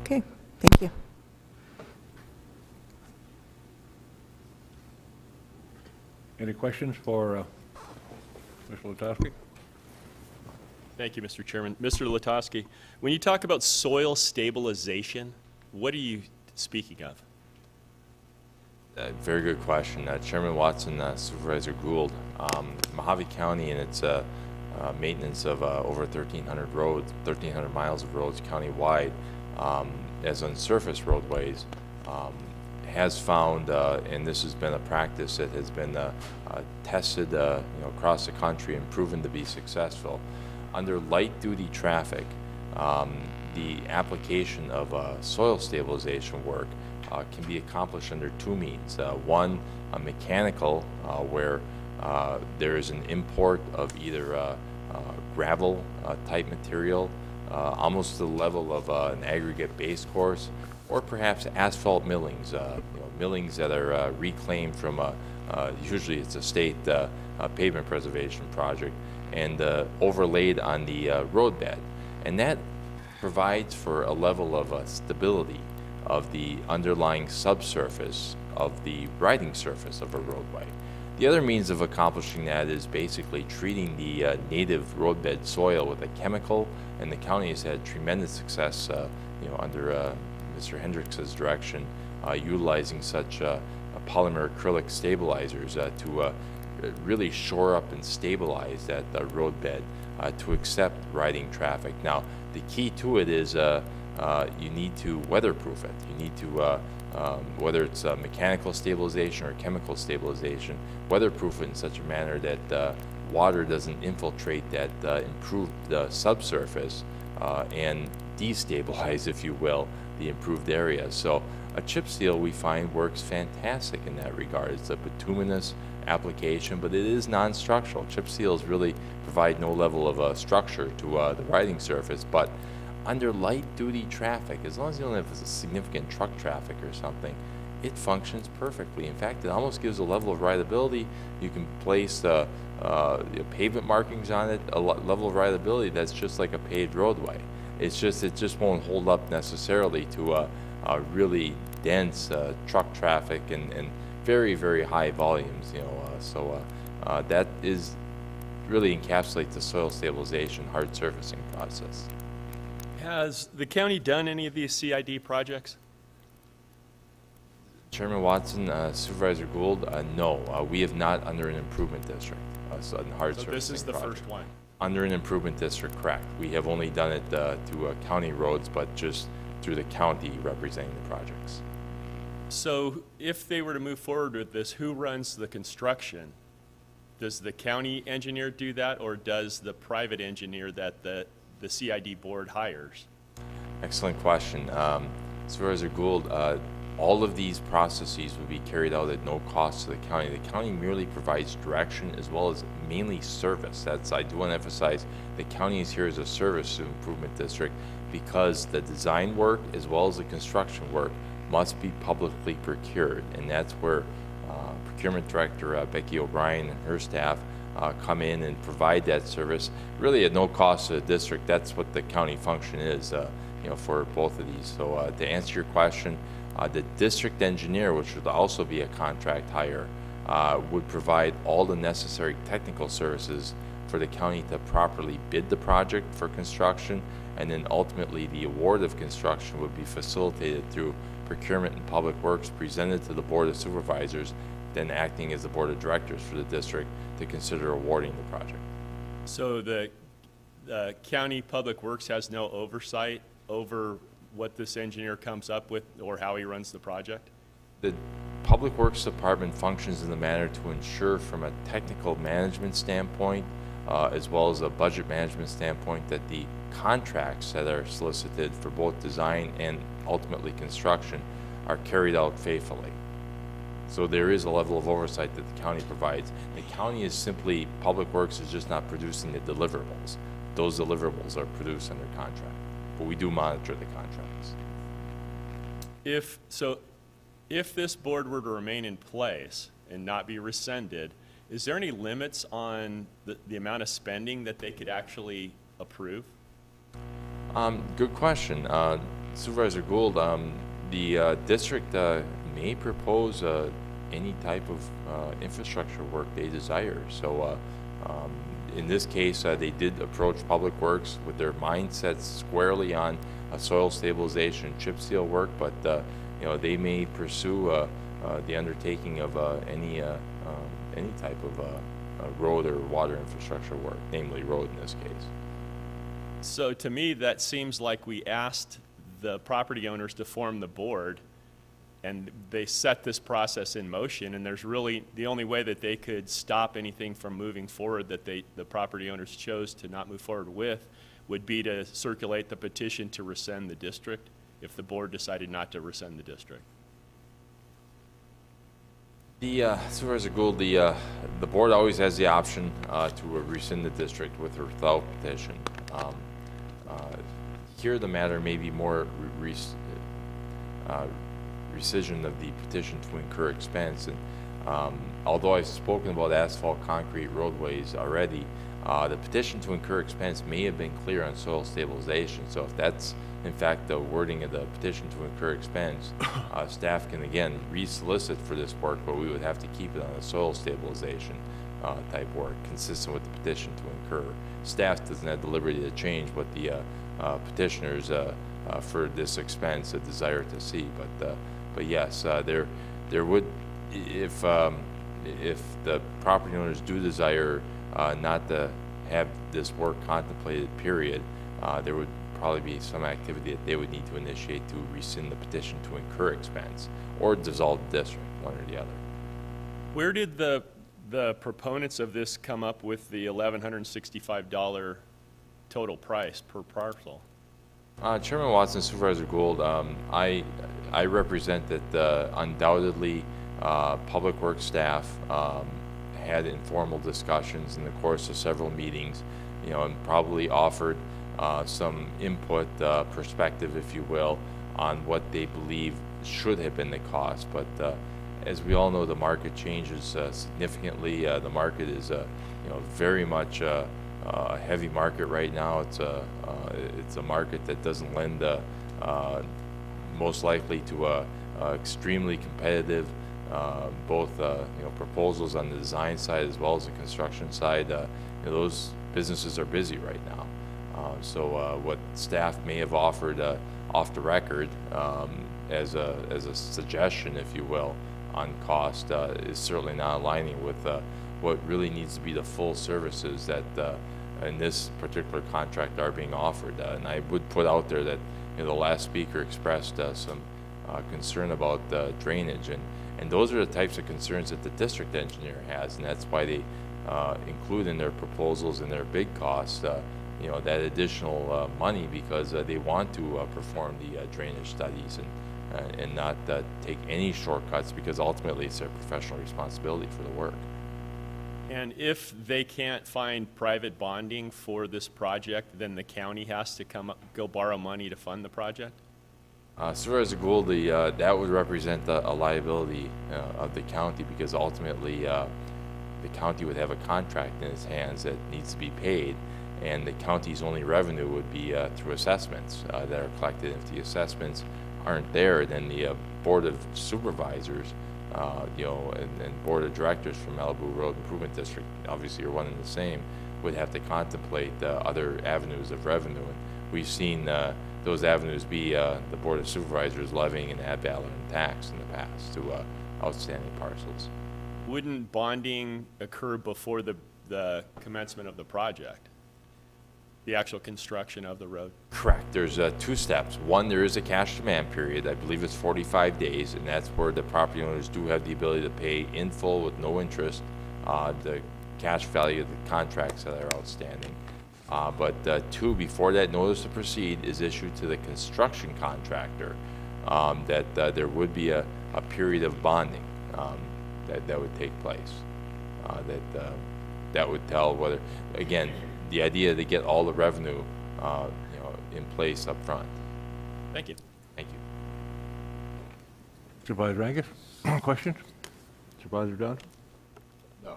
Okay, thank you. Any questions for Mr. Lutoski? Thank you, Mr. Chairman. Mr. Lutoski, when you talk about soil stabilization, what are you speaking of? Very good question. Chairman Watson, Supervisor Gould, Mojave County and its maintenance of over 1,300 roads, 1,300 miles of roads countywide, as unsurfaced roadways, has found, and this has been a practice that has been tested across the country and proven to be successful. Under light-duty traffic, the application of soil stabilization work can be accomplished under 2 means. One, a mechanical, where there is an import of either gravel type material, almost to the level of an aggregate base course, or perhaps asphalt millings, millings that are reclaimed from usually it's a state pavement preservation project, and overlaid on the roadbed. And that provides for a level of stability of the underlying subsurface of the riding surface of a roadway. The other means of accomplishing that is basically treating the native roadbed soil with a chemical, and the county has had tremendous success under Mr. Hendricks's direction, utilizing such polymer acrylic stabilizers to really shore up and stabilize that roadbed to accept riding traffic. Now, the key to it is you need to weatherproof it. You need to, whether it's mechanical stabilization or chemical stabilization, weatherproof it in such a manner that water doesn't infiltrate that improved subsurface and destabilize, if you will, the improved area. So a chip seal, we find, works fantastic in that regard. It's a bituminous application, but it is non-structural. Chip seals really provide no level of structure to the riding surface, but under light-duty traffic, as long as you don't have significant truck traffic or something, it functions perfectly. In fact, it almost gives a level of rideability. You can place pavement markings on it, a level of rideability that's just like a paved roadway. It just won't hold up necessarily to a really dense truck traffic and very, very high volumes, that is really encapsulates the soil stabilization, hard surfacing process. Has the county done any of these CID projects? Chairman Watson, Supervisor Gould, no, we have not under an improvement district, so in hard So surfacing this is the project. first one. Under an improvement district, correct. We have only done it through county roads, but just through the county representing the projects. So if they were to move forward with this, who runs the construction? Does the county engineer do that, or does the private engineer that the CID board hires? Excellent question. Supervisor Gould, all of these processes would be carried out at no cost to the county. The county merely provides direction as well as mainly service. I do want to emphasize, the county is here as a service improvement district because the design work as well as the construction work must be publicly procured, and that's where Procurement Director Becky O'Brien and her staff come in and provide that service really at no cost to the district. That's what the county function is, for both of these. So to answer your question, the district engineer, which would also be a contract hire, would provide all the necessary technical services for the county to properly bid the project for construction, and then ultimately the award of construction would be facilitated through Procurement and Public Works presented to the Board of Supervisors, then acting as the Board of Directors for the district to consider awarding the project. So the county public works has no oversight over what this engineer comes up with or how he runs the project? The Public Works Department functions in the manner to ensure from a technical management standpoint, as well as a budget management standpoint, that the contracts that are solicited for both design and ultimately construction are carried out faithfully. So there is a level of oversight that the county provides. The county is simply, Public Works is just not producing the deliverables. Those deliverables are produced under contract, but we do monitor the contracts. If this board were to remain in place and not be rescinded, is there any limits on the amount of spending that they could actually approve? Good question. Supervisor Gould, the district may propose any type of infrastructure work they desire. So in this case, they did approach Public Works with their mindsets squarely on soil stabilization, chip seal work, but they may pursue the undertaking of any type of road or water infrastructure work, namely road in this case. So to me, that seems like we asked the property owners to form the board, and they set this process in motion, and there's really, the only way that they could stop anything from moving forward that the property owners chose to not move forward with would be to circulate the petition to rescind the district if the board decided not to rescind the district. Supervisor Gould, the board always has the option to rescind the district with or without petition. Here the matter may be more rescission of the petition to incur expense. And although I've spoken about asphalt concrete roadways already, the petition to incur expense may have been clear on soil stabilization. So if that's in fact the wording of the petition to incur expense, staff can again re-solicit for this work, but we would have to keep it on a soil stabilization type work consistent with the petition to incur. Staff doesn't have the liberty to change what the petitioners for this expense a desire to see, but yes, there would, if the property owners do desire not to have this work contemplated, period, there would probably be some activity that they would need to initiate to rescind the petition to incur expense or dissolve the district, one or the other. Where did the proponents of this come up with the $1,165 total price per parcel? Chairman Watson, Supervisor Gould, I represent that undoubtedly Public Works staff had informal discussions in the course of several meetings, and probably offered some input, perspective, if you will, on what they believe should have been the cost. But as we all know, the market changes significantly. The market is very much a heavy market right now. It's a market that doesn't lend most likely to a extremely competitive both proposals on the design side as well as the construction side. Those businesses are busy right now. So what staff may have offered off the record as a suggestion, if you will, on cost is certainly not aligning with what really needs to be the full services that in this particular contract are being offered. And I would put out there that the last speaker expressed some concern about drainage, and those are the types of concerns that the district engineer has, and that's why they include in their proposals and their bid costs that additional money, because they want to perform the drainage studies and not take any shortcuts, because ultimately it's their professional responsibility for the work. And if they can't find private bonding for this project, then the county has to go borrow money to fund the project? Supervisor Gould, that would represent a liability of the county, because ultimately the county would have a contract in its hands that needs to be paid, and the county's only revenue would be through assessments that are collected. If the assessments aren't there, then the Board of Supervisors and Board of Directors from Malibu Road Improvement District, obviously you're one and the same, would have to contemplate other avenues of revenue. And we've seen those avenues be the Board of Supervisors levying an ad valorem tax in the past to outstanding parcels. Wouldn't bonding occur before the commencement of the project? The actual construction of the road? Correct. There's two steps. One, there is a cash demand period. I believe it's 45 days, and that's where the property owners do have the ability to pay in full with no interest the cash value of the contracts that are outstanding. But two, before that notice to proceed is issued to the construction contractor, that there would be a period of bonding that would take place. That would tell whether, again, the idea to get all the revenue in place up front. Thank you. Thank you. Supervisor Angus, questions? Supervisor Johnson? No.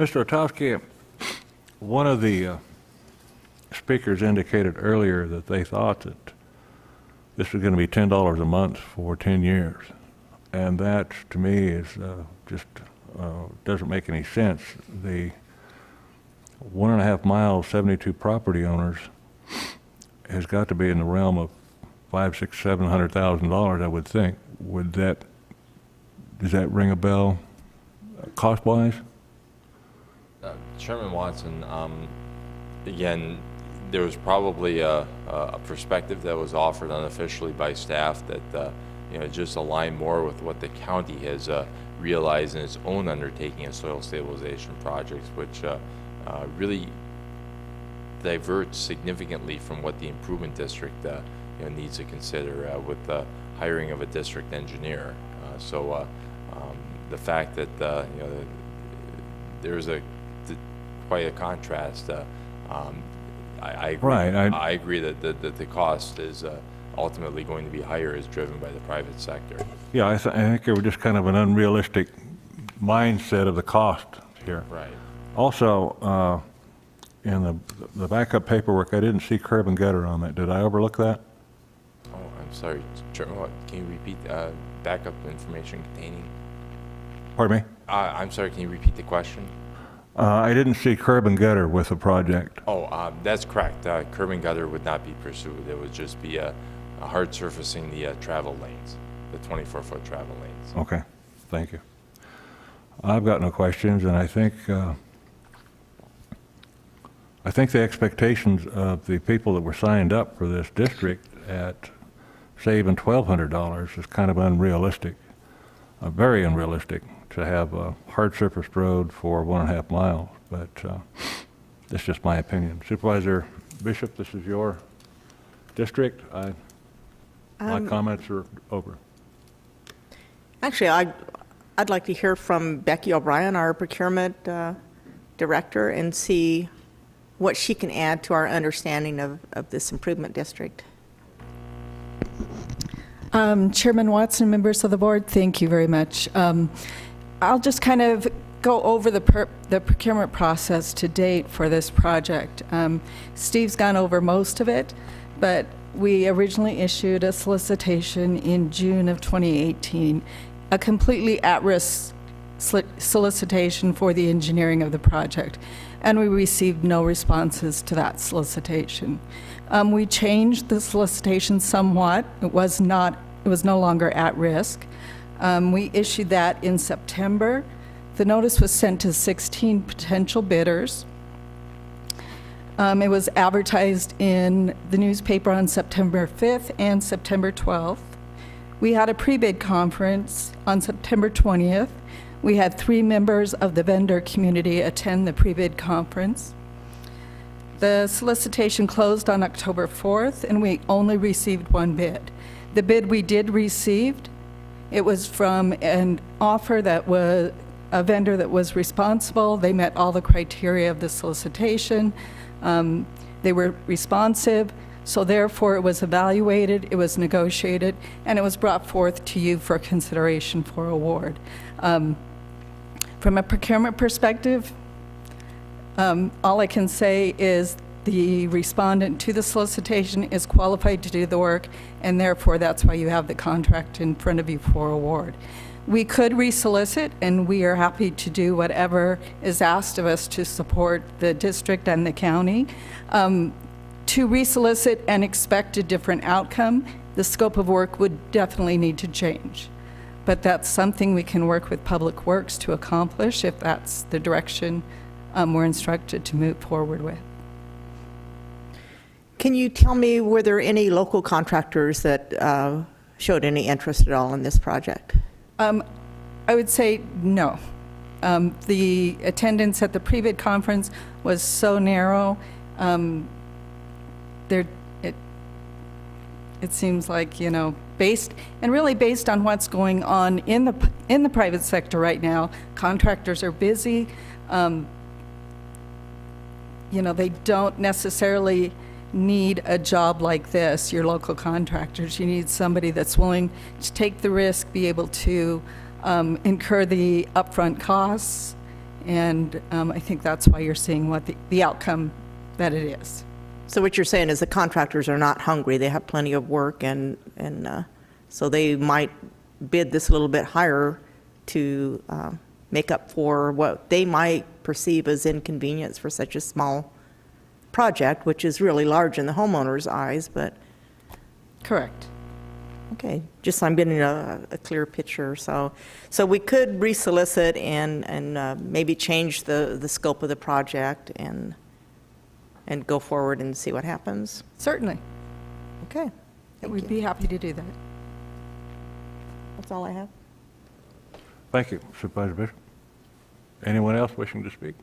Mr. Otowski, one of the speakers indicated earlier that they thought that this was going to be $10 a month for 10 years. And that, to me, is just doesn't make any sense. The 1.5 miles, 72 property owners has got to be in the realm of $500,000, $600,000, $700,000, I would think. Does that ring a bell cost-wise? Chairman Watson, again, there was probably a perspective that was offered unofficially by staff that just aligned more with what the county has realized in its own undertaking of soil stabilization projects, which really diverts significantly from what the improvement district needs to consider with the hiring of a district engineer. So the fact that there's quite a contrast. I agree. Right, I agree that the cost is ultimately going to be higher, is driven by the private sector. Yeah, I think it was just kind of an unrealistic mindset of the cost here. Right. Also, in the backup paperwork, I didn't see curb and gutter on that. Did I overlook that? Oh, I'm sorry, Chairman. Can you repeat backup information containing? Pardon me? I'm sorry. Can you repeat the question? I didn't see curb and gutter with the project. Oh, that's correct. Curb and gutter would not be pursued. It would just be hard surfacing the travel lanes, the 24-foot travel lanes. Okay, thank you. I've got no questions, and I think the expectations of the people that were signed up for this district at saving $1,200 is kind of unrealistic, very unrealistic, to have a hard surfaced road for 1.5 miles, but that's just my opinion. Supervisor Bishop, this is your district. My comments are over. Actually, I'd like to hear from Becky O'Brien, our procurement director, and see what she can add to our understanding of this improvement district. Chairman Watson, members of the board, thank you very much. I'll just kind of go over the procurement process to date for this project. Steve's gone over most of it, but we originally issued a solicitation in June of 2018, a completely at-risk solicitation for the engineering of the project, and we received no responses to that solicitation. We changed the solicitation somewhat. It was no longer at risk. We issued that in September. The notice was sent to 16 potential bidders. It was advertised in the newspaper on September 5th and September 12th. We had a pre-bid conference on September 20th. We had 3 members of the vendor community attend the pre-bid conference. The solicitation closed on October 4th, and we only received 1 bid. The bid we did receive, it was from an offer that was a vendor that was responsible. They met all the criteria of the solicitation. They were responsive, so therefore it was evaluated, it was negotiated, and it was brought forth to you for consideration for award. From a procurement perspective, all I can say is the respondent to the solicitation is qualified to do the work, and therefore that's why you have the contract in front of you for award. We could resolicit, and we are happy to do whatever is asked of us to support the district and the county. To resolicit and expect a different outcome, the scope of work would definitely need to change. But that's something we can work with Public Works to accomplish if that's the direction we're instructed to move forward with. Can you tell me, were there any local contractors that showed any interest at all in this project? I would say no. The attendance at the pre-bid conference was so narrow. It seems like, based on what's going on in the private sector right now, contractors are busy. They don't necessarily need a job like this, your local contractors. You need somebody that's willing to take the risk, be able to incur the upfront costs, and I think that's why you're seeing what the outcome that it is. So what you're saying is the contractors are not hungry, they have plenty of work, and so they might bid this a little bit higher to make up for what they might perceive as inconvenience for such a small project, which is really large in the homeowner's eyes, but... Correct. Okay, just so I'm getting a clear picture. So we could resolicit and maybe change the scope of the project and go forward and see what happens? Certainly. Okay. We'd be happy to do that. That's all I have. Thank you, Supervisor Bishop. Anyone else wishing to speak?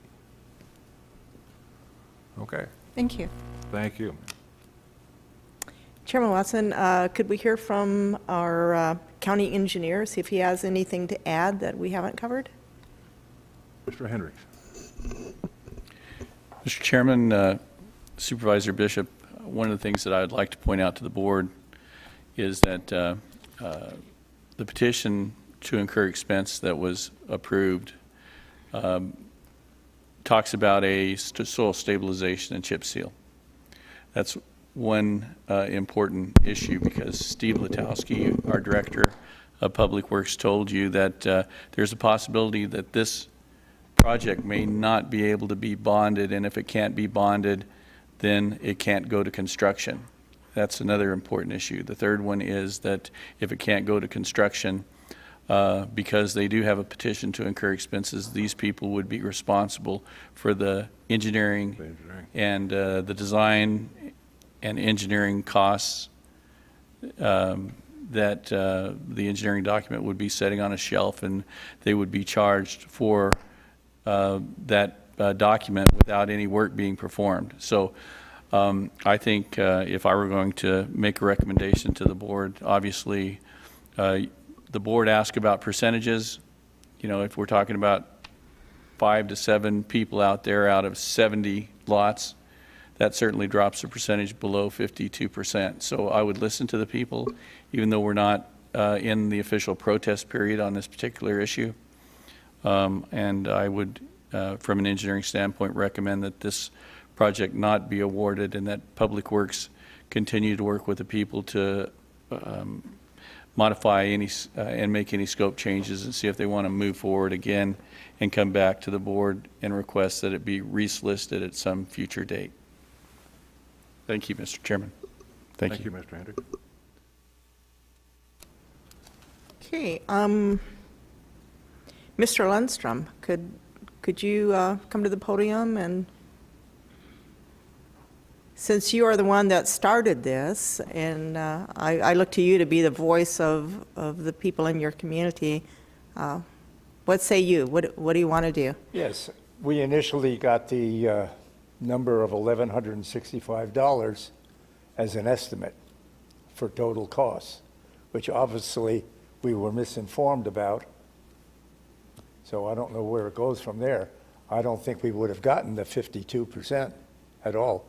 Okay. Thank you. Thank you. Chairman Watson, could we hear from our county engineer, see if he has anything to add that we haven't covered? Mr. Hendricks. Mr. Chairman, Supervisor Bishop, one of the things that I would like to point out to the board is that the petition to incur expense that was approved talks about a soil stabilization and chip seal. That's one important issue because Steve Letowski, our Director of Public Works, told you that there's a possibility that this project may not be able to be bonded, and if it can't be bonded, then it can't go to construction. That's another important issue. The third one is that if it can't go to construction, because they do have a petition to incur expenses, these people would be responsible for the engineering and the design and engineering costs that the engineering document would be setting on a shelf, and they would be charged for that document without any work being performed. So I think if I were going to make a recommendation to the board, obviously the board asked about percentages. If we're talking about 5 to 7 people out there out of 70 lots, that certainly drops the percentage below 52%. So I would listen to the people, even though we're not in the official protest period on this particular issue. And I would, from an engineering standpoint, recommend that this project not be awarded and that Public Works continue to work with the people to modify any and make any scope changes and see if they want to move forward again and come back to the board and request that it be resolicited at some future date. Thank you, Mr. Chairman. Thank you, Mr. Hendrick. Okay, Mr. Lundstrom, could you come to the podium? And since you are the one that started this, and I look to you to be the voice of the people in your community, what say you? What do you want to do? Yes, we initially got the number of $1,165 as an estimate for total costs, which obviously we were misinformed about. So I don't know where it goes from there. I don't think we would have gotten the 52% at all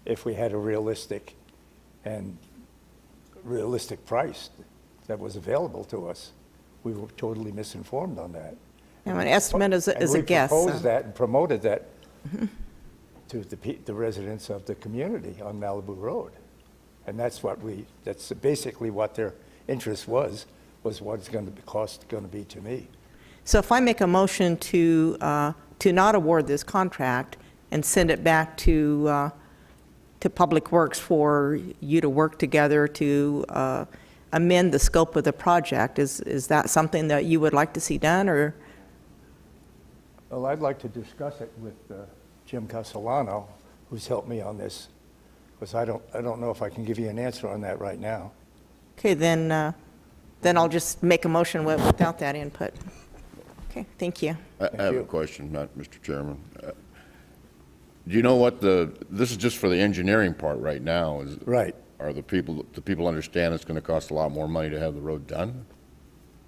if we had a realistic price that was available to us. We were totally misinformed on that. Now, an estimate is a guess. And we proposed that and promoted that to the residents of the community on Malibu Road. And that's basically what their interest was what's going to be cost going to be to me. So if I make a motion to not award this contract and send it back to Public Works for you to work together to amend the scope of the project, is that something that you would like to see done, or? Well, I'd like to discuss it with Jim Castellano, who's helped me on this, because I don't know if I can give you an answer on that right now. Okay, then I'll just make a motion without that input. Okay, thank you. I have a question, not Mr. Chairman. Do you know what this is just for the engineering part right now? Right. Are the people understand it's going to cost a lot more money to have the road done?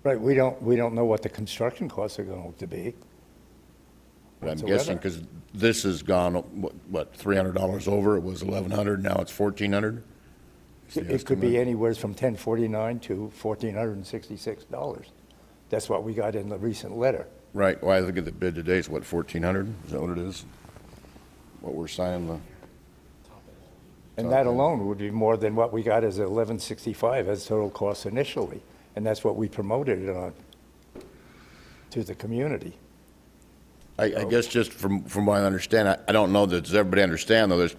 Right, we don't know what the construction costs are going to be. But I'm guessing because this has gone, what, $300 over? It was $1,100, now it's $1,400? It could be anywhere from $1,049 to $1,466. That's what we got in the recent letter. Right, well, I look at the bid today, it's what, $1,400? Is that what it is? What we're signing the... And that alone would be more than what we got as $1,165 as total cost initially. And that's what we promoted it on to the community. I guess just from what I understand, I don't know that, does everybody understand, though, this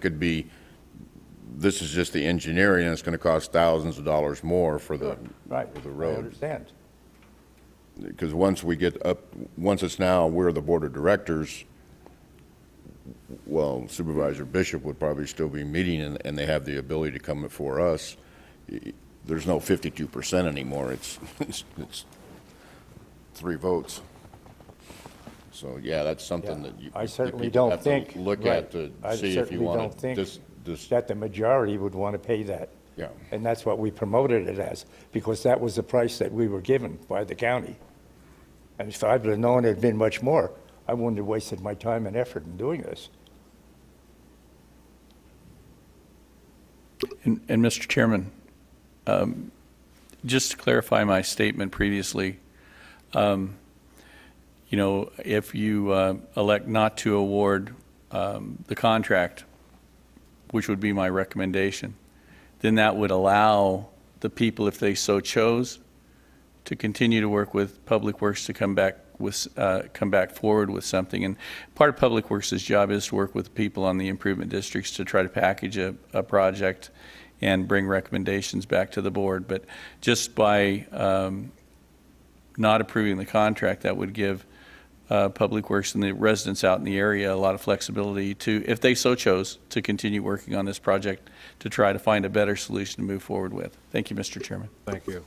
is just the engineering, and it's going to cost thousands of dollars more for the road. I understand. Because once it's now, we're the board of directors, well, Supervisor Bishop would probably still be meeting, and they have the ability to come before us. There's no 52% anymore. It's 3 votes. So, yeah, that's something that you I certainly people don't have think. to look at to see if you want I to. certainly don't think that the majority would want to pay that. Yeah. And that's what we promoted it as, because that was the price that we were given by the county. And if I would have known it had been much more, I wouldn't have wasted my time and effort in doing this. And Mr. Chairman, just to clarify my statement previously, if you elect not to award the contract, which would be my recommendation, then that would allow the people, if they so chose, to continue to work with Public Works to come back forward with something. And part of Public Works' job is to work with people on the improvement districts to try to package a project and bring recommendations back to the board. But just by not approving the contract, that would give Public Works and the residents out in the area a lot of flexibility to, if they so chose, to continue working on this project to try to find a better solution to move forward with. Thank you, Mr. Chairman. Thank you.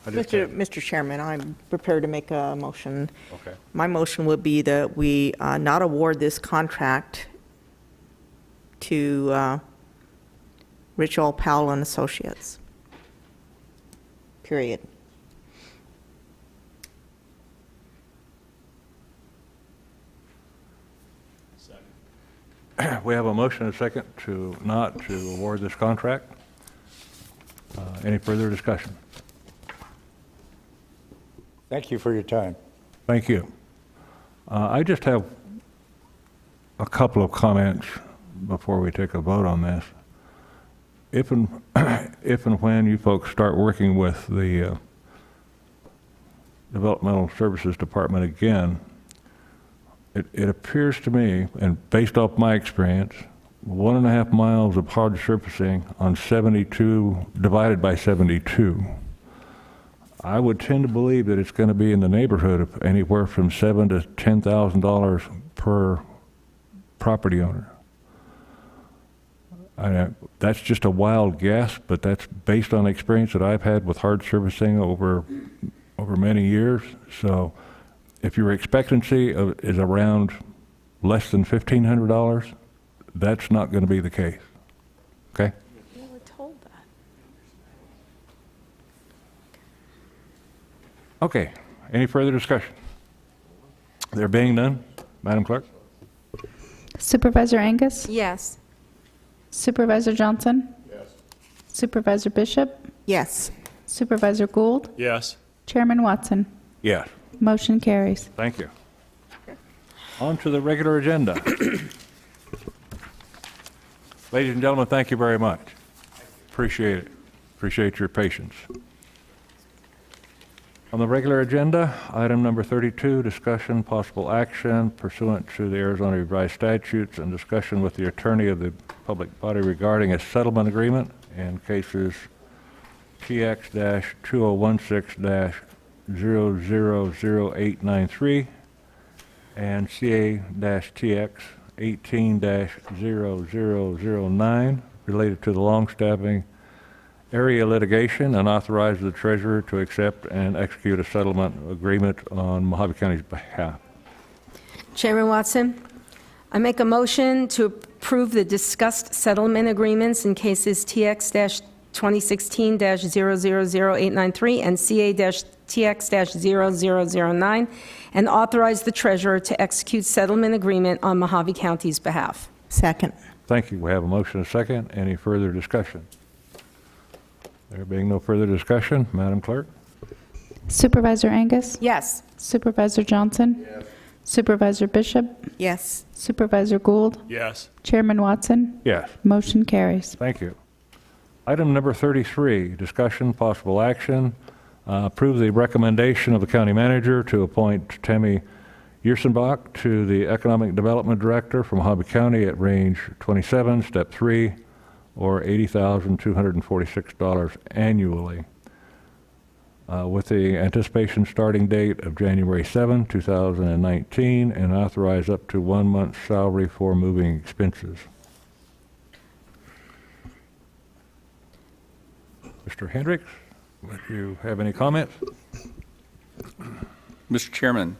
Mr. Chairman, I'm prepared to make a motion. Okay. My motion would be that we not award this contract to Richell, Powell and Associates. Period. We have a motion and a second not to award this contract. Any further discussion? Thank you for your time. Thank you. I just have a couple of comments before we take a vote on this. If and when you folks start working with the Developmental Services Department again, it appears to me, and based off my experience, 1.5 miles of hard surfacing on 72 divided by 72. I would tend to believe that it's going to be in the neighborhood of anywhere from $7,000 to $10,000 per property owner. That's just a wild guess, but that's based on experience that I've had with hard surfacing over many years. So if your expectancy is around less than $1,500, that's not going to be the case. Okay? We were told that. Okay. Any further discussion? There being none, Madam Clerk? Supervisor Angus? Yes. Supervisor Johnson? Yes. Supervisor Bishop? Yes. Supervisor Gould? Yes. Chairman Watson? Yes. Motion carries. Thank you. On to the regular agenda. Ladies and gentlemen, thank you very much. Appreciate it. Appreciate your patience. On the regular agenda, item number 32, discussion, possible action pursuant to the Arizona Revised Statutes and discussion with the attorney of the public body regarding a settlement agreement in cases TX-2016-0000893 and CA-TX 18-0009 related to the long-standing area litigation, and authorize the treasurer to accept and execute a settlement agreement on Mojave County's behalf. Chairman Watson, I make a motion to approve the discussed settlement agreements in cases TX-2016-000893 and CA-TX-0009, and authorize the treasurer to execute settlement agreement on Mojave County's behalf. Second. Thank you. We have a motion and a second. Any further discussion? There being no further discussion, Madam Clerk? Supervisor Angus? Yes. Supervisor Johnson? Yes. Supervisor Bishop? Yes. Supervisor Gould? Yes. Chairman Watson? Yes. Motion carries. Thank you. Item number 33, discussion, possible action, approve the recommendation of the county manager to appoint Tammy Yersenbach to the Economic Development Director for Mojave County at range 27, step 3, or $80,246 annually, with the anticipation starting date of January 7, 2019, and authorize up to 1 month's salary for moving expenses. Mr. Hendricks, would you have any comments? Mr. Chairman,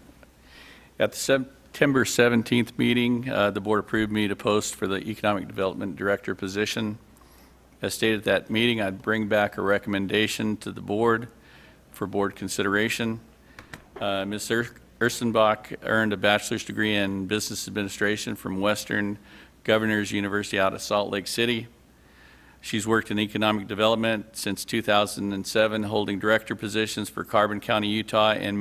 at the September 17th meeting, the board approved me to post for the Economic Development Director position. As stated at that meeting, I'd bring back a recommendation to the board for board consideration. Ms. Ersenbach earned a bachelor's degree in business administration from Western Governors University out of Salt Lake City. She's worked in economic development since 2007, holding director positions for Carbon County, Utah, and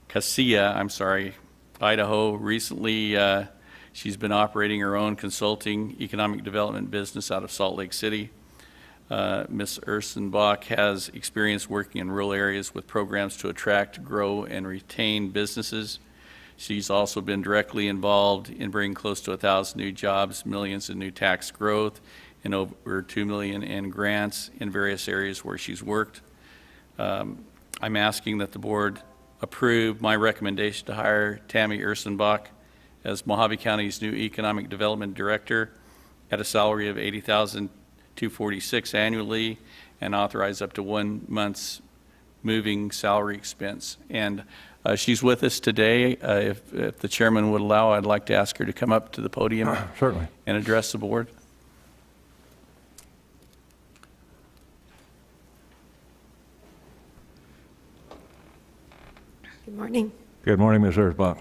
Casilla, Idaho. Recently, she's been operating her own consulting economic development business out of Salt Lake City. Ms. Ersenbach has experience working in rural areas with programs to attract, grow, and retain businesses. She's also been directly involved in bringing close to 1,000 new jobs, millions in new tax growth, and over $2 million in grants in various areas where she's worked. I'm asking that the board approve my recommendation to hire Tammy Ersenbach as Mojave County's new Economic Development Director at a salary of $80,246 annually, and authorize up to 1 month's moving salary expense. And she's with us today. If the chairman would allow, I'd like to ask her to come up to the podium Certainly. and address the board. Good morning. Good morning, Ms. Erzbach.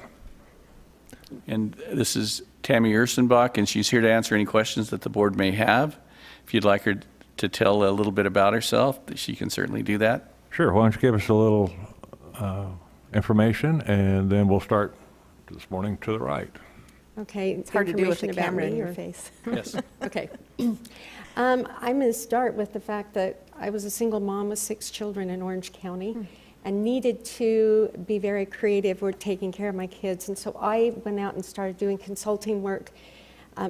And this is Tammy Ursenbach, and she's here to answer any questions that the board may have. If you'd like her to tell a little bit about herself, she can certainly do that. Sure, why don't you give us a little information, and then we'll start this morning to the right. Okay. It's hard to do with the information about camera in me, your or- face. Yes. Okay. I'm going to start with the fact that I was a single mom with 6 children in Orange County and needed to be very creative with taking care of my kids. And so I went out and started doing consulting work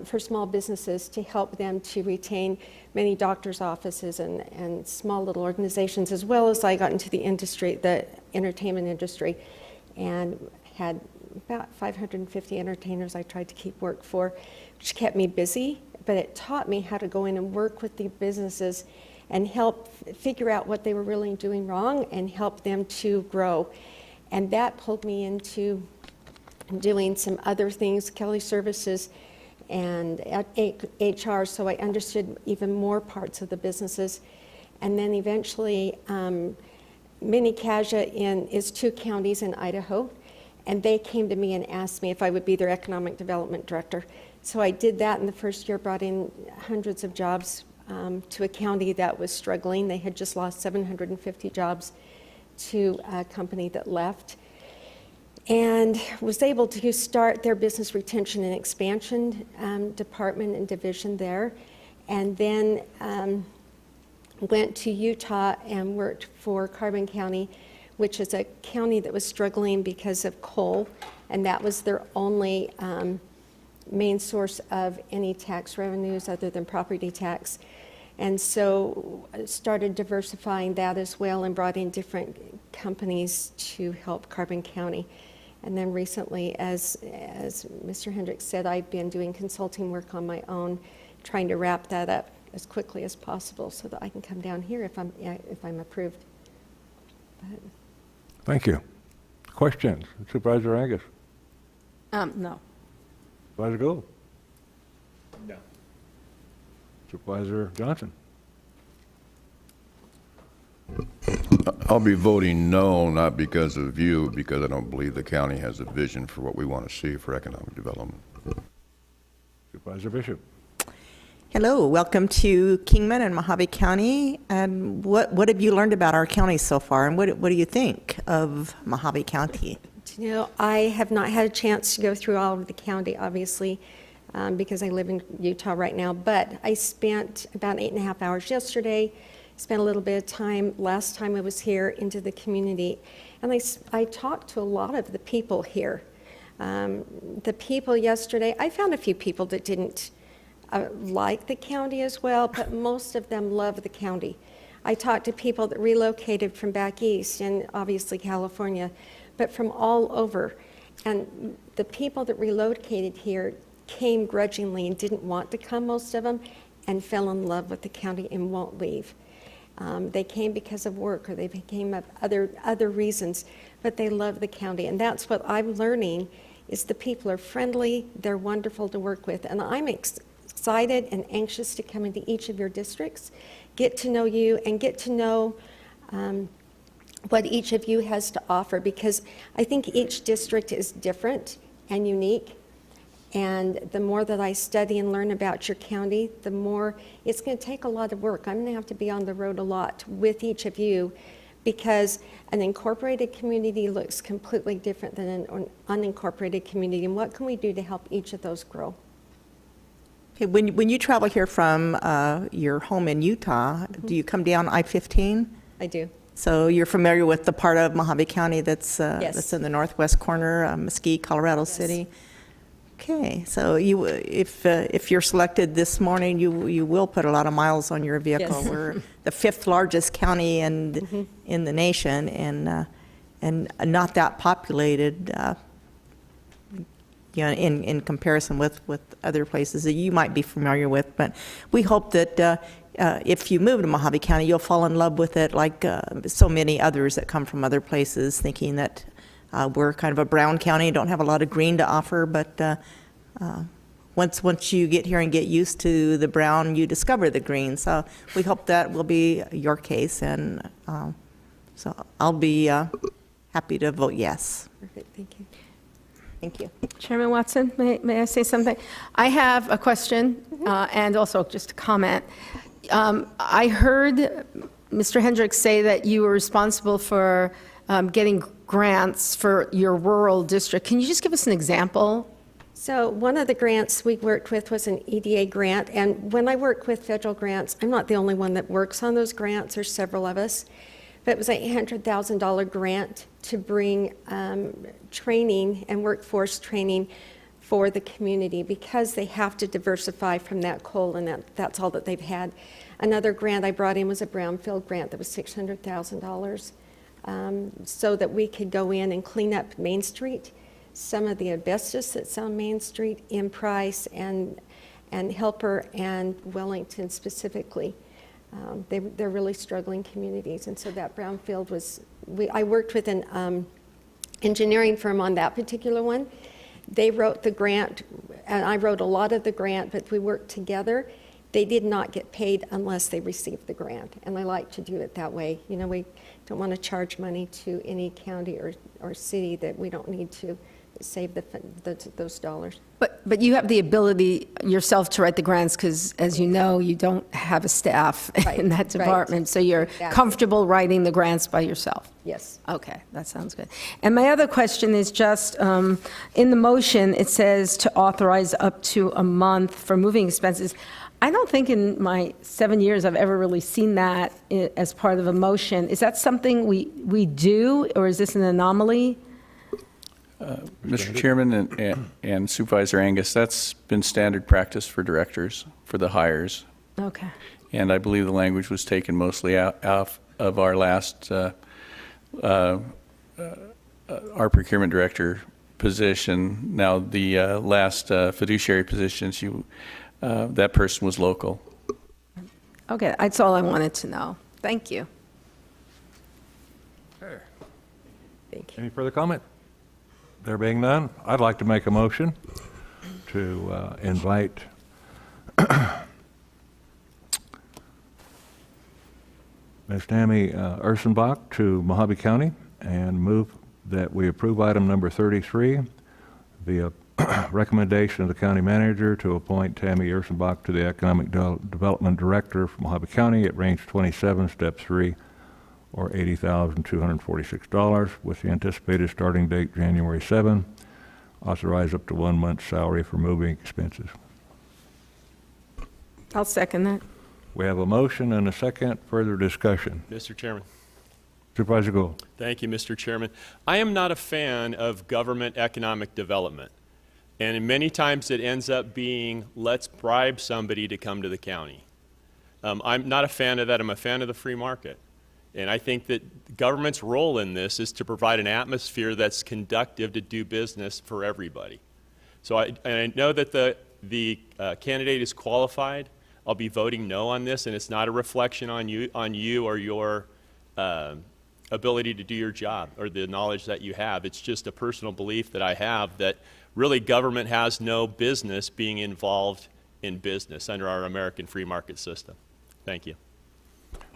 for small businesses to help them to retain many doctor's offices and small little organizations, as well as I got into the industry, the entertainment industry, and had about 550 entertainers I tried to keep work for, which kept me busy, but it taught me how to go in and work with the businesses and help figure out what they were really doing wrong and help them to grow. And that pulled me into doing some other things, Kelly Services and HR, so I understood even more parts of the businesses. And then eventually, Mini Kaja is 2 counties in Idaho, and they came to me and asked me if I would be their economic development director. So I did that in the first year, brought in hundreds of jobs to a county that was struggling. They had just lost 750 jobs to a company that left, and was able to start their business retention and expansion department and division there. And then went to Utah and worked for Carbon County, which is a county that was struggling because of coal, and that was their only main source of any tax revenues other than property tax. And so started diversifying that as well and brought in different companies to help Carbon County. And then recently, as Mr. Hendricks said, I've been doing consulting work on my own, trying to wrap that up as quickly as possible so that I can come down here if I'm approved. But Thank you. Questions? Supervisor Angus? No. Supervisor Gould? No. Supervisor Johnson? I'll be voting no, not because of you, because I don't believe the county has a vision for what we want to see for economic development. Supervisor Bishop? Hello, welcome to Kingman and Mojave County. And what have you learned about our county so far, and what do you think of Mojave County? you know, I have not had a chance to go through all of the county, obviously, because I live in Utah right now, but I spent about 8.5 hours yesterday, spent a little bit of time last time I was here into the community, and I talked to a lot of the people here. The people yesterday, I found a few people that didn't like the county as well, but most of them love the county. I talked to people that relocated from back east and obviously California, but from all over. And the people that relocated here came grudgingly and didn't want to come, most of them, and fell in love with the county and won't leave. They came because of work, or they came up other reasons, but they love the county. And that's what I'm learning, is the people are friendly, they're wonderful to work with, and I'm excited and anxious to come into each of your districts, get to know you, and get to know what each of you has to offer, because I think each district is different and unique. And the more that I study and learn about your county, the more it's going to take a lot of work. I'm going to have to be on the road a lot with each of you, because an incorporated community looks completely different than an unincorporated community. And what can we do to help each of those grow? Okay, when you travel here from your home in Utah, do you come down I-15? I do. So you're familiar with the part of Mojave County that's Yes. that's in the northwest corner, Mesquite, Colorado City? Okay, so you, if you're selected this morning, you will put a lot of miles on your vehicle. Yes. We're the 5th largest county in the nation, and not that populated, you know, in comparison with other places that you might be familiar with. But we hope that if you move to Mojave County, you'll fall in love with it, like so many others that come from other places, thinking that we're kind of a brown county, don't have a lot of green to offer, but once you get here and get used to the brown, you discover the green. So we hope that will be your case, and so I'll be happy to vote yes. Perfect, thank you. Thank you. Chairman Watson, may I say something? I have a question and also just a comment. I heard Mr. Hendricks say that you were responsible for getting grants for your rural district. Can you just give us an example? So one of the grants we worked with was an EDA grant, and when I work with federal grants, I'm not the only one that works on those grants. There's several of us. But it was an $800,000 grant to bring training and workforce training for the community because they have to diversify from that coal, and that's all that they've had. Another grant I brought in was a brownfield grant that was $600,000 so that we could go in and clean up Main Street, some of the asbestos that's on Main Street in Price and Helper and Wellington specifically. They're really struggling communities, and so that brownfield was, I worked with an engineering firm on that particular one. They wrote the grant, and I wrote a lot of the grant, but we worked together. They did not get paid unless they received the grant, and I like to do it that way. You know, we don't want to charge money to any county or city that we don't need to save those dollars. But you have the ability yourself to write the grants because, as you know, you don't have a staff in that department. So you're comfortable writing the grants by yourself? Yes. Okay, that sounds good. And my other question is just, in the motion, it says to authorize up to a month for moving expenses. I don't think in my 7 years I've ever really seen that as part of a motion. Is that something we do, or is this an anomaly? Mr. Chairman and Supervisor Angus, that's been standard practice for directors for the hires. Okay. And I believe the language was taken mostly out of our last, our procurement director position. Now, the last fiduciary positions, that person was local. Okay, that's all I wanted to know. Thank you. Thank you. Any further comment? There being none, I'd like to make a motion to invite Ms. Tammy Ursenbach to Mojave County and move that we approve item number 33 via recommendation of the county manager to appoint Tammy Ursenbach to the Economic Development Director for Mojave County at range 27, step 3, or $80,246, with the anticipated starting date January 7, authorize up to 1 month's salary for moving expenses. I'll second that. We have a motion and a second. Further discussion. Mr. Chairman. Supervisor Gould. Thank you, Mr. Chairman. I am not a fan of government economic development. And many times it ends up being, let's bribe somebody to come to the county. I'm not a fan of that. I'm a fan of the free market. And I think that government's role in this is to provide an atmosphere that's conducive to do business for everybody. So I know that the candidate is qualified. I'll be voting no on this, and it's not a reflection on you or your ability to do your job or the knowledge that you have. It's just a personal belief that I have that really government has no business being involved in business under our American free market system. Thank you.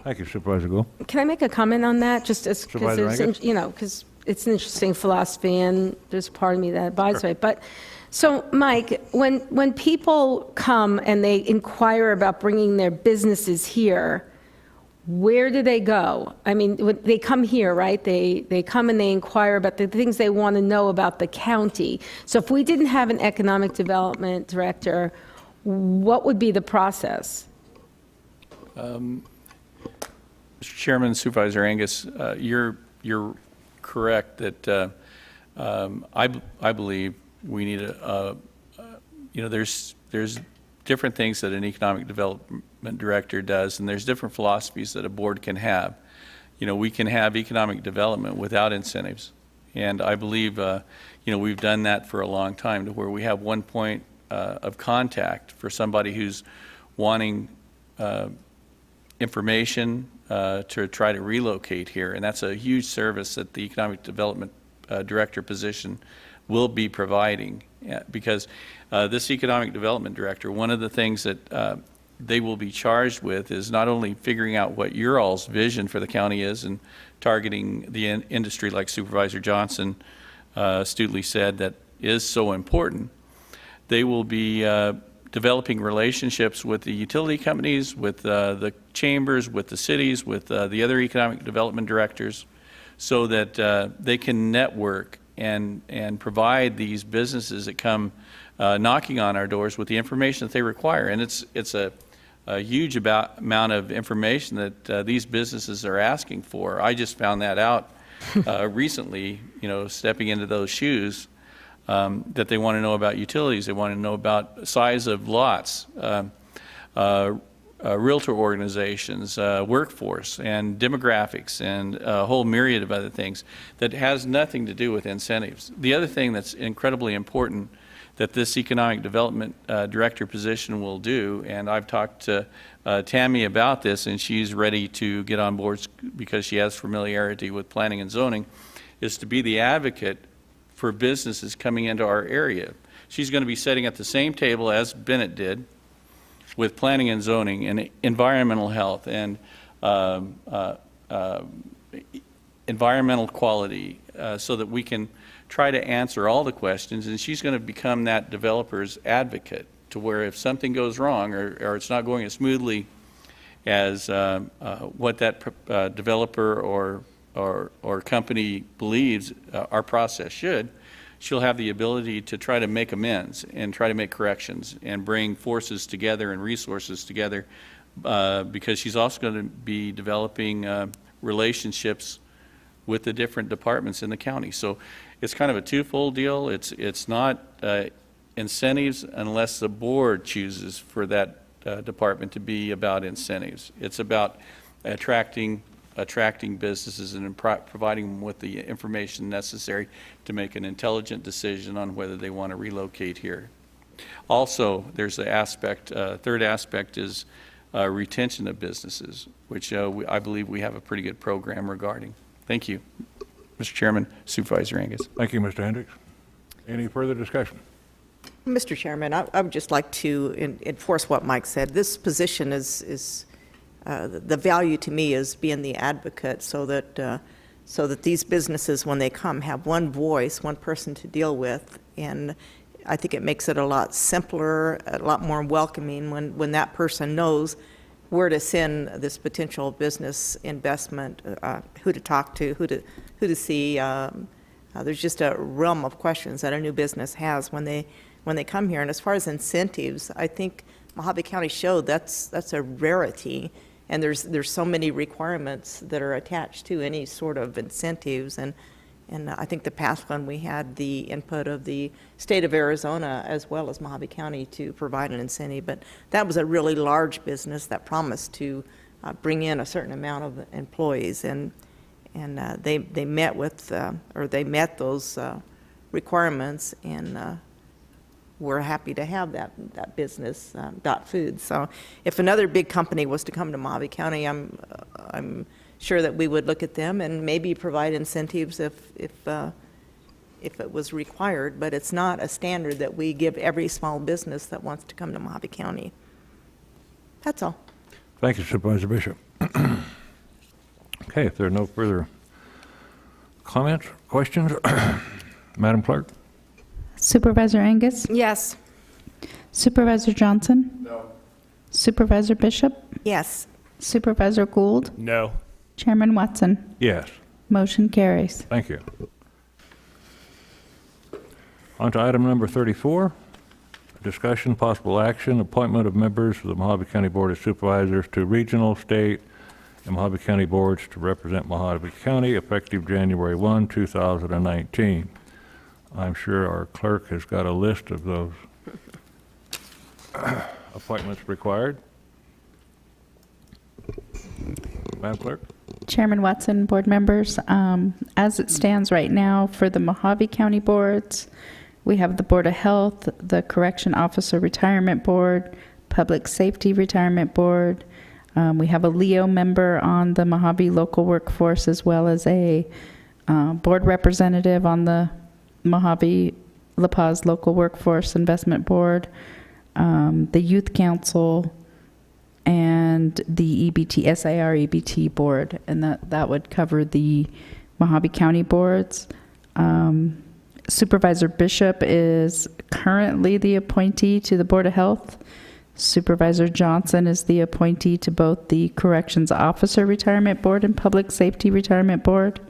Thank you, Supervisor Gould. Can I make a comment on that? Just because it's an interesting philosophy, and there's a part of me that abides by it. But so, Mike, when people come and they inquire about bringing their businesses here, where do they go? I mean, when they come here, right? They come and they inquire about the things they want to know about the county. So if we didn't have an economic development director, what would be the process? Mr. Chairman, Supervisor Angus, you're correct that I believe we need there's different things that an economic development director does, and there's different philosophies that a board can have. We can have economic development without incentives, and I believe we've done that for a long time to where we have one point of contact for somebody who's wanting information to try to relocate here, and that's a huge service that the economic development director position will be providing, because this economic development director, one of the things that they will be charged with is not only figuring out what your all's vision for the county is and targeting the industry like Supervisor Johnson astutely said, that is so important. They will be developing relationships with the utility companies, with the chambers, with the cities, with the other economic development directors, so that they can network and provide these businesses that come knocking on our doors with the information that they require. And it's a huge amount of information that these businesses are asking for. I just found that out recently, stepping into those shoes, that they want to know about utilities. They want to know about size of lots, realtor organizations, workforce, and demographics, and a whole myriad of other things that has nothing to do with incentives. The other thing that's incredibly important that this economic development director position will do, and I've talked to Tammy about this, and she's ready to get on board because she has familiarity with planning and zoning, is to be the advocate for businesses coming into our area. She's going to be sitting at the same table as Bennett did with planning and zoning and environmental health and environmental quality, so that we can try to answer all the questions. And she's going to become that developer's advocate, to where if something goes wrong or it's not going as smoothly as what that developer or company believes our process should, she'll have the ability to try to make amends and try to make corrections and bring forces together and resources together, because she's also going to be developing relationships with the different departments in the county. So it's kind of a twofold deal. It's not incentives unless the board chooses for that department to be about incentives. It's about attracting businesses and providing them with the information necessary to make an intelligent decision on whether they want to relocate here. Also, there's the aspect, third aspect is retention of businesses, which I believe we have a pretty good program regarding. Thank you, Mr. Chairman, Supervisor Angus. Thank you, Mr. Hendricks. Any further discussion? Mr. Chairman, I would just like to enforce what Mike said. This position is the value to me is being the advocate, so that these businesses, when they come, have one voice, one person to deal with, and I think it makes it a lot simpler, a lot more welcoming when that person knows where to send this potential business investment, who to talk to, who to see. There's just a realm of questions that a new business has when they come here. And as far as incentives, I think Mojave County showed that's a rarity, and there's so many requirements that are attached to any sort of incentives. And I think the past one, we had the input of the state of Arizona as well as Mojave County to provide an incentive. But that was a really large business that promised to bring in a certain amount of employees. And they met those requirements, and we're happy to have that business, Dot Foods. So if another big company was to come to Mojave County, I'm sure that we would look at them and maybe provide incentives if it was required, but it's not a standard that we give every small business that wants to come to Mojave County. That's all. Thank you, Supervisor Bishop. Okay, if there are no further comments, questions, Madam Clerk? Supervisor Angus? Yes. Supervisor Johnson? No. Supervisor Bishop? Yes. Supervisor Gould? No. Chairman Watson? Yes. Motion carries. Thank you. On to item number 34, discussion, possible action, appointment of members of the Mojave County Board of Supervisors to regional, state, and Mojave County boards to represent Mojave County effective January 1, 2019. I'm sure our clerk has got a list of those appointments required. Madam Clerk? Chairman Watson, board members, as it stands right now for the Mojave County boards, we have the Board of Health, the Correction Officer Retirement Board, Public Safety Retirement Board. We have a LEO member on the Mojave Local Workforce, as well as a board representative on the Mojave La Paz Local Workforce Investment Board, the Youth Council, and the SIR EBT board, and that would cover the Mojave County boards. Supervisor Bishop is currently the appointee to the Board of Health. Supervisor Johnson is the appointee to both the Corrections Officer Retirement Board and Public Safety Retirement Board.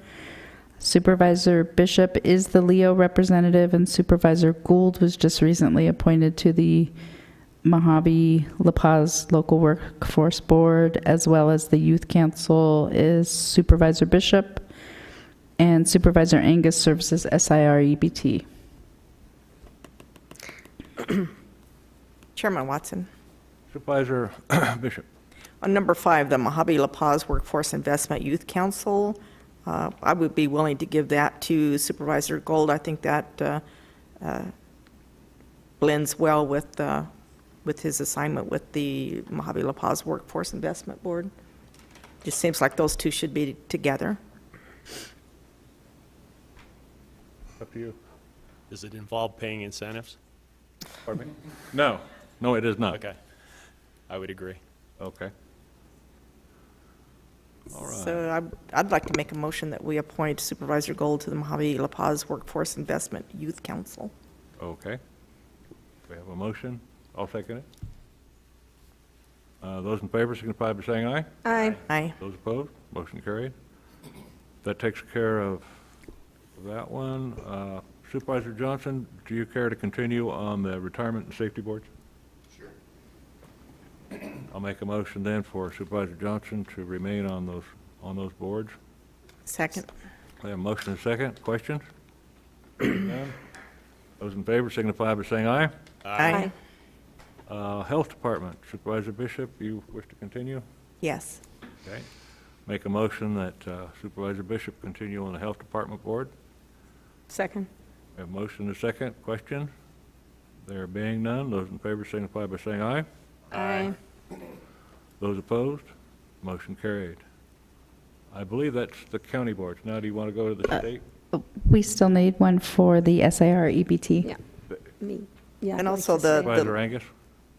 Supervisor Bishop is the Leo representative, and Supervisor Gould was just recently appointed to the Mojave La Paz Local Workforce Board, as well as the Youth Council is Supervisor Bishop, and Supervisor Angus serves as SIR EBT. Chairman Watson. Supervisor Bishop. On number 5, the Mojave La Paz Workforce Investment Youth Council, I would be willing to give that to Supervisor Gold. I think that blends well with his assignment with the Mojave La Paz Workforce Investment Board. Just seems like those two should be together. Up to you. Does it involve paying incentives? Pardon me? No. No, it is not. Okay. I would agree. Okay. All right. So I'd like to make a motion that we appoint Supervisor Gold to the Mojave La Paz Workforce Investment Youth Council. Okay. We have a motion. I'll second it. Those in favor signify by saying aye. Aye. Aye. Those opposed, motion carried. That takes care of that one. Supervisor Johnson, do you care to continue on the retirement and safety boards? Sure. I'll make a motion then for Supervisor Johnson to remain on those boards. Second. We have a motion and a second. Questions? None? Those in favor signify by saying aye. Aye. Health Department, Supervisor Bishop, you wish to continue? Yes. Okay. Make a motion that Supervisor Bishop continue on the Health Department board. Second. We have a motion and a second. Questions? There being none, those in favor signify by saying aye. Aye. Those opposed, motion carried. I believe that's the county boards. Now, do you want to go to the state? We still need one for the SIR EBT. Yeah, me. Yeah. I'd And like also to stay. Supervisor Angus?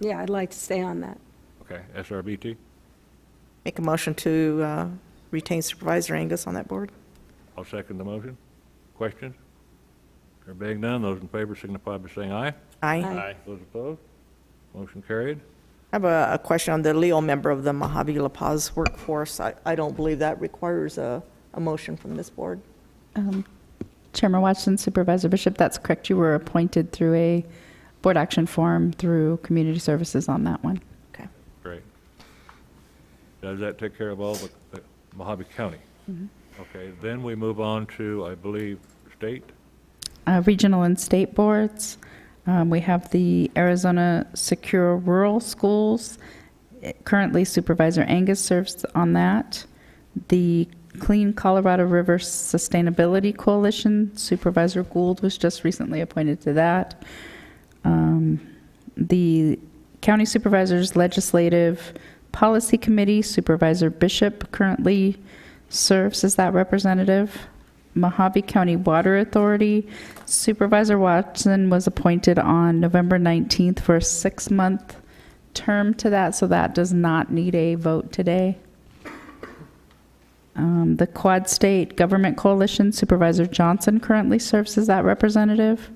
Yeah, I'd like to stay on that. Okay, SRBT? Make a motion to retain Supervisor Angus on that board. I'll second the motion. Questions? There being none, those in favor signify by saying aye. Aye. Aye. Those opposed, motion carried. I have a question on the Leo member of the Mojave La Paz Workforce. I don't believe that requires a motion from this board. Chairman Watson, Supervisor Bishop, that's correct. You were appointed through a board action form through Community Services on that one. Okay. Great. Does that take care of all the Mojave County? Okay, then we move on to, I believe, state? Regional and state boards. We have the Arizona Secure Rural Schools. Currently, Supervisor Angus serves on that. The Clean Colorado River Sustainability Coalition, Supervisor Gould was just recently appointed to that. The County Supervisors Legislative Policy Committee, Supervisor Bishop currently serves as that representative. Mojave County Water Authority, Supervisor Watson was appointed on November 19th for a 6-month term to that, so that does not need a vote today. The Quad State Government Coalition, Supervisor Johnson currently serves as that representative.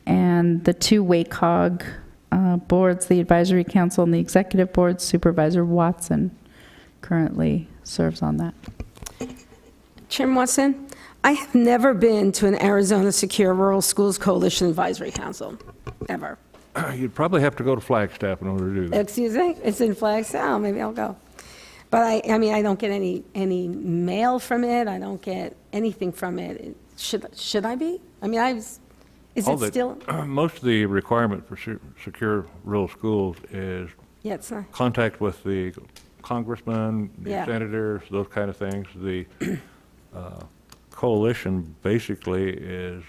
And the 2 WACOG boards, the Advisory Council and the Executive Board, Supervisor Watson currently serves on that. Chairman Watson, I have never been to an Arizona Secure Rural Schools Coalition Advisory Council, ever. You'd probably have to go to Flagstaff in order to do that. Excuse me? It's in Flagstaff? Oh, maybe I'll go. But I mean, I don't get any mail from it. I don't get anything from it. Should I be? I mean, is it still? Most of the requirement for secure rural schools is Yeah, it's not. contact with the congressman, the Yeah. senators, those kind of things. The coalition basically is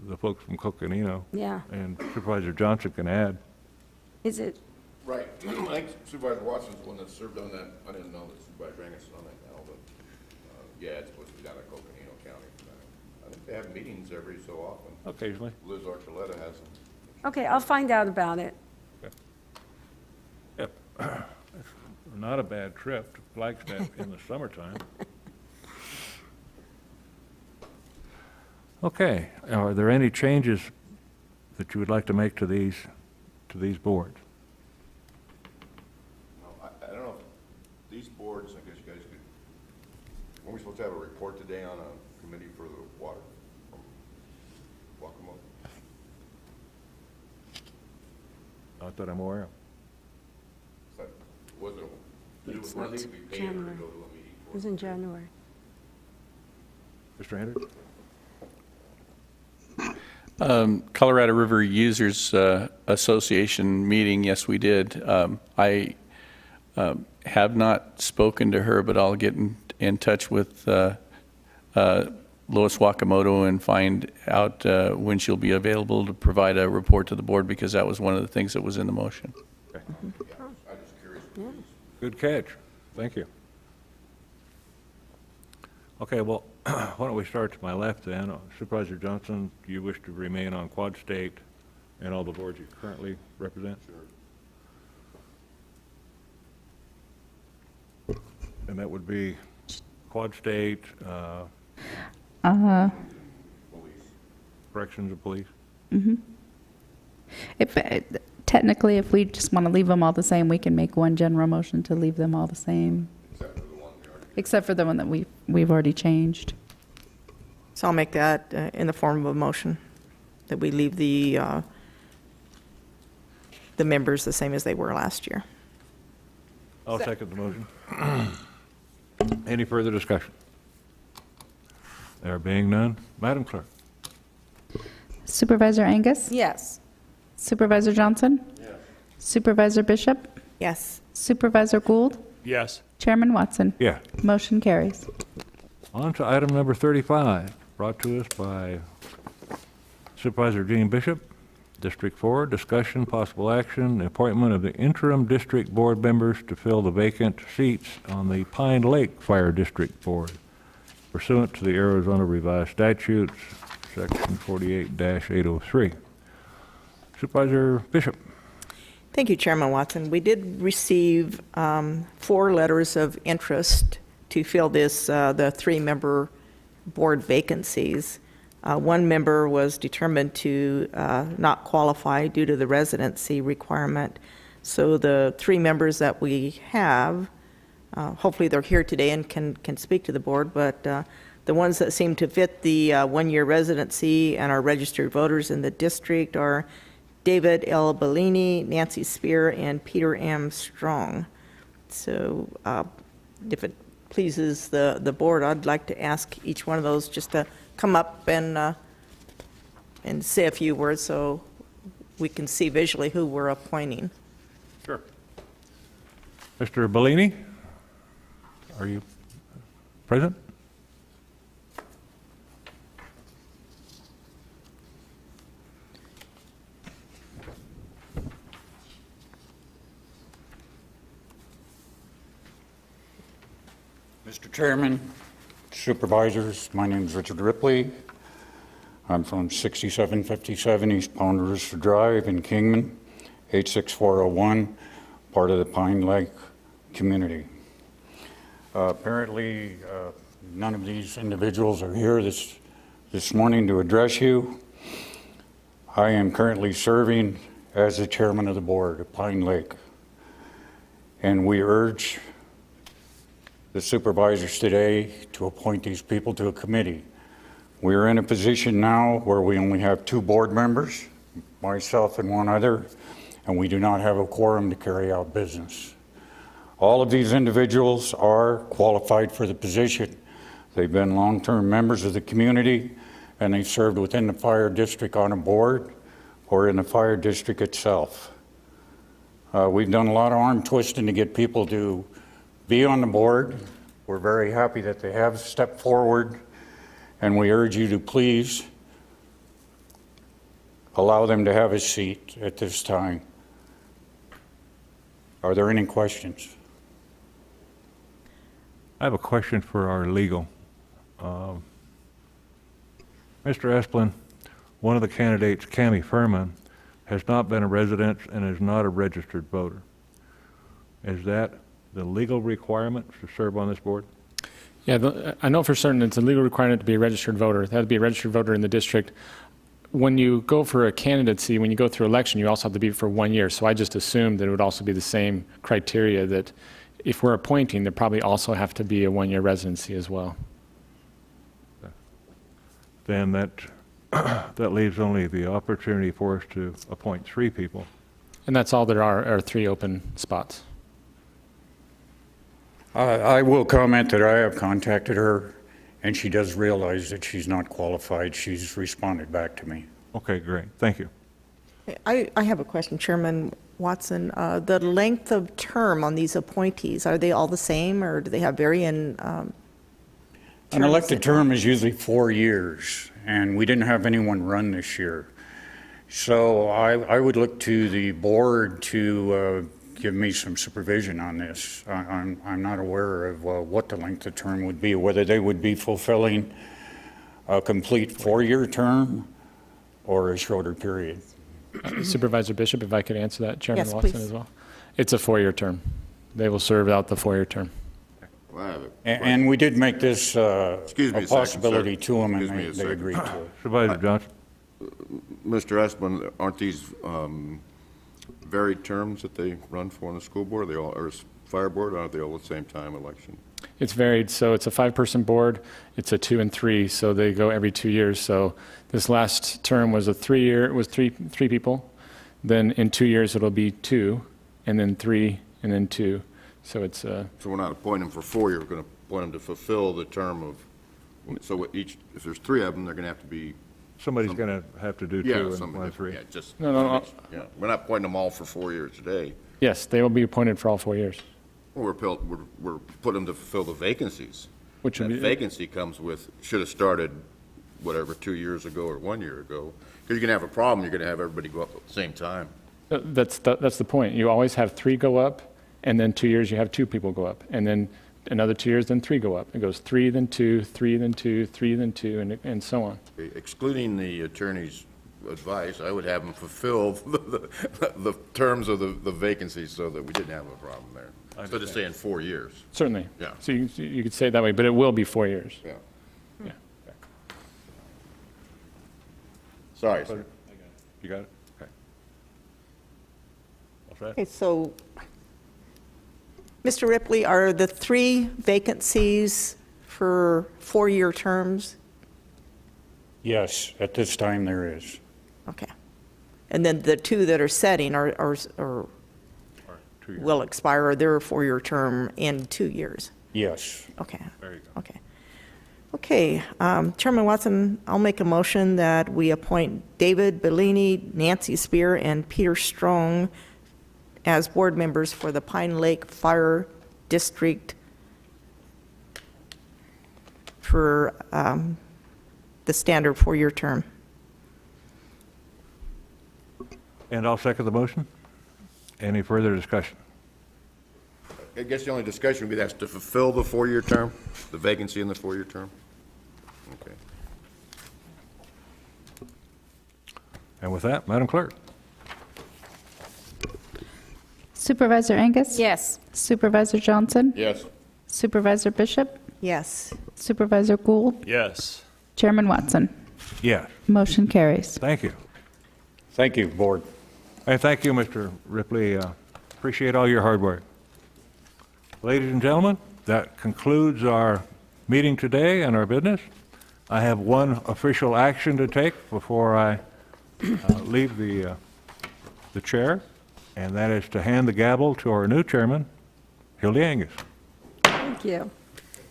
the folks from Coconino. Yeah. And Supervisor Johnson can add. Is it? Right. I think Supervisor Watson's the one that served on that. I didn't know that Supervisor Angus is on that now, but, yeah, it's supposed to be down at Coconino County. I think they have meetings every so often. Occasionally. Liz Archuleta has them. Okay, I'll find out about it. Yep. It's not a bad trip to Flagstaff in the summertime. Okay, are there any changes that you would like to make to these boards? I don't know, if these boards, I guess you guys could, weren't we supposed to have a report today on a committee for the water? Welcome. Not that I'm aware of. Was it, It's one of not these we paid her to January. go to a meeting It was in January. Mr. Hendricks? Colorado River Users Association meeting, yes, we did. I have not spoken to her, but I'll get in touch with Lois Wakamoto and find out when she'll be available to provide a report to the board, because that was one of the things that was in the motion. Okay. Good catch. Thank you. Okay, well, why don't we start to my left then? Supervisor Johnson, do you wish to remain on Quad State and all the boards you currently represent? Sure. And that would be Quad State, Corrections and Police? If, technically, if we just want to leave them all the same, we can make one general motion to leave them all the same. Except for the one that we've already changed. So I'll make that in the form of a motion, that we leave the members the same as they were last year. I'll second the motion. Any further discussion? There being none, Madam Clerk. Supervisor Angus? Yes. Supervisor Johnson? Yes. Supervisor Bishop? Yes. Supervisor Gould? Yes. Chairman Watson? Yeah. Motion carries. On to item number 35, brought to us by Supervisor Gene Bishop, District 4, discussion, possible action, the appointment of the interim district board members to fill the vacant seats on the Pine Lake Fire District Board pursuant to the Arizona Revised Statutes, Section 48-803. Supervisor Bishop. Thank you, Chairman Watson. We did receive 4 letters of interest to fill this, the 3-member board vacancies. One member was determined to not qualify due to the residency requirement. So the 3 members that we have, hopefully they're here today and can speak to the board, but the ones that seem to fit the 1-year residency and are registered voters in the district are David L. Bellini, Nancy Spear, and Peter M. Strong. So if it pleases the board, I'd like to ask each one of those just to come up and say a few words so we can see visually who we're appointing. Sure. Mr. Bellini, are you present? Mr. Chairman, Supervisors, my name is Richard Ripley. I'm from 6757 East Ponderosa Drive in Kingman, 86401, part of the Pine Lake community. Apparently, none of these individuals are here this morning to address you. I am currently serving as the chairman of the board of Pine Lake, and we urge the supervisors today to appoint these people to a committee. We are in a position now where we only have 2 board members, myself and 1 other, and we do not have a quorum to carry out business. All of these individuals are qualified for the position. They've been long-term members of the community, and they've served within the fire district on a board or in the fire district itself. We've done a lot of arm twisting to get people to be on the board. We're very happy that they have stepped forward, and we urge you to please allow them to have a seat at this time. Are there any questions? I have a question for our legal. Mr. Esplin, one of the candidates, Cammie Furman, has not been a resident and is not a registered voter. Is that the legal requirement to serve on this board? Yeah, I know for certain it's a legal requirement to be a registered voter. That would be a registered voter in the district. When you go for a candidacy, when you go through election, you also have to be for 1 year. So I just assumed that it would also be the same criteria, that if we're appointing, there probably also have to be a 1-year residency as well. Then that leaves only the opportunity for us to appoint 3 people. And that's all there are 3 open spots. I will comment that I have contacted her, and she does realize that she's not qualified. She's responded back to me. Okay, great. Thank you. I have a question, Chairman Watson. The length of term on these appointees, are they all the same, or do they have varying An elected term is usually 4 years, and we didn't have anyone run this year. So I would look to the board to give me some supervision on this. I'm not aware of what the length of term would be, whether they would be fulfilling a complete 4-year term or a shorter period. Supervisor Bishop, if I could answer that, Chairman Yes, Watson please. as well. It's a 4-year term. They will serve out the 4-year term. Well, I have a And we did make this Excuse me a a second, possibility sir. to them, and Excuse me a they second. agreed to it. Supervisor Johnson? Mr. Espin, aren't these varied terms that they run for on the school board? Are they all, or fire board, aren't they all at the same time election? It's varied, so it's a 5-person board, it's a 2 and 3, so they go every 2 years. So this last term was a 3-year, it was three people. Then in 2 years, it'll be 2, and then 3, and then 2. So it's So we're not appointing them for 4 years, we're going to appoint them to fulfill the term of, so each, if there's 3 of them, they're going to have to be. Somebody's going to have to do 2 Yeah, and somebody 1, different. 3. Yeah, just. No. Yeah, we're not appointing them all for 4 years today. Yes, they will be appointed for all 4 years. We're putting them to fulfill the vacancies. Which would That be- vacancy comes with, should have started, whatever, 2 years ago or 1 year ago. Because you're going to have a problem, you're going to have everybody go up at the same time. That's the point. You always have 3 go up, and then 2 years you have 2 people go up, and then another 2 years, then 3 go up. It goes 3, then 2, 3, then 2, 3, then 2, and so on. Excluding the attorney's advice, I would have them fulfill the terms of the vacancies so that we didn't have a problem there. Instead of saying 4 years. Certainly. Yeah. So you could say it that way, but it will be 4 years. Yeah. Yeah. Sorry, sir. You got it? Okay. All set? Okay, so, Mr. Ripley, are the 3 vacancies for 4-year terms? Yes, at this time there is. Okay. And then the 2 that are setting are 2 years. will expire their 4-year term in 2 years? Yes. Okay. There you go. Okay. Okay, Chairman Watson, I'll make a motion that we appoint David Bellini, Nancy Spear, and Peter Strong as board members for the Pine Lake Fire District for the standard 4-year term. And I'll second the motion. Any further discussion? I guess the only discussion would be that's to fulfill the 4-year term, the vacancy in the 4-year term? Okay. And with that, Madam Clerk? Supervisor Angus? Yes. Supervisor Johnson? Yes. Supervisor Bishop? Yes. Supervisor Gould? Yes. Chairman Watson? Yes. Motion carries. Thank you. Thank you, board. And thank you, Mr. Ripley. Appreciate all your hard work. Ladies and gentlemen, that concludes our meeting today and our business. I have one official action to take before I leave the chair, and that is to hand the gavel to our new chairman, Hildy Angus. Thank you.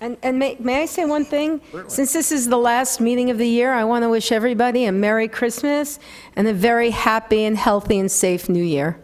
And may I say one thing? Since this is the last meeting of the year, I want to wish everybody a Merry Christmas and a very happy and healthy and safe New Year.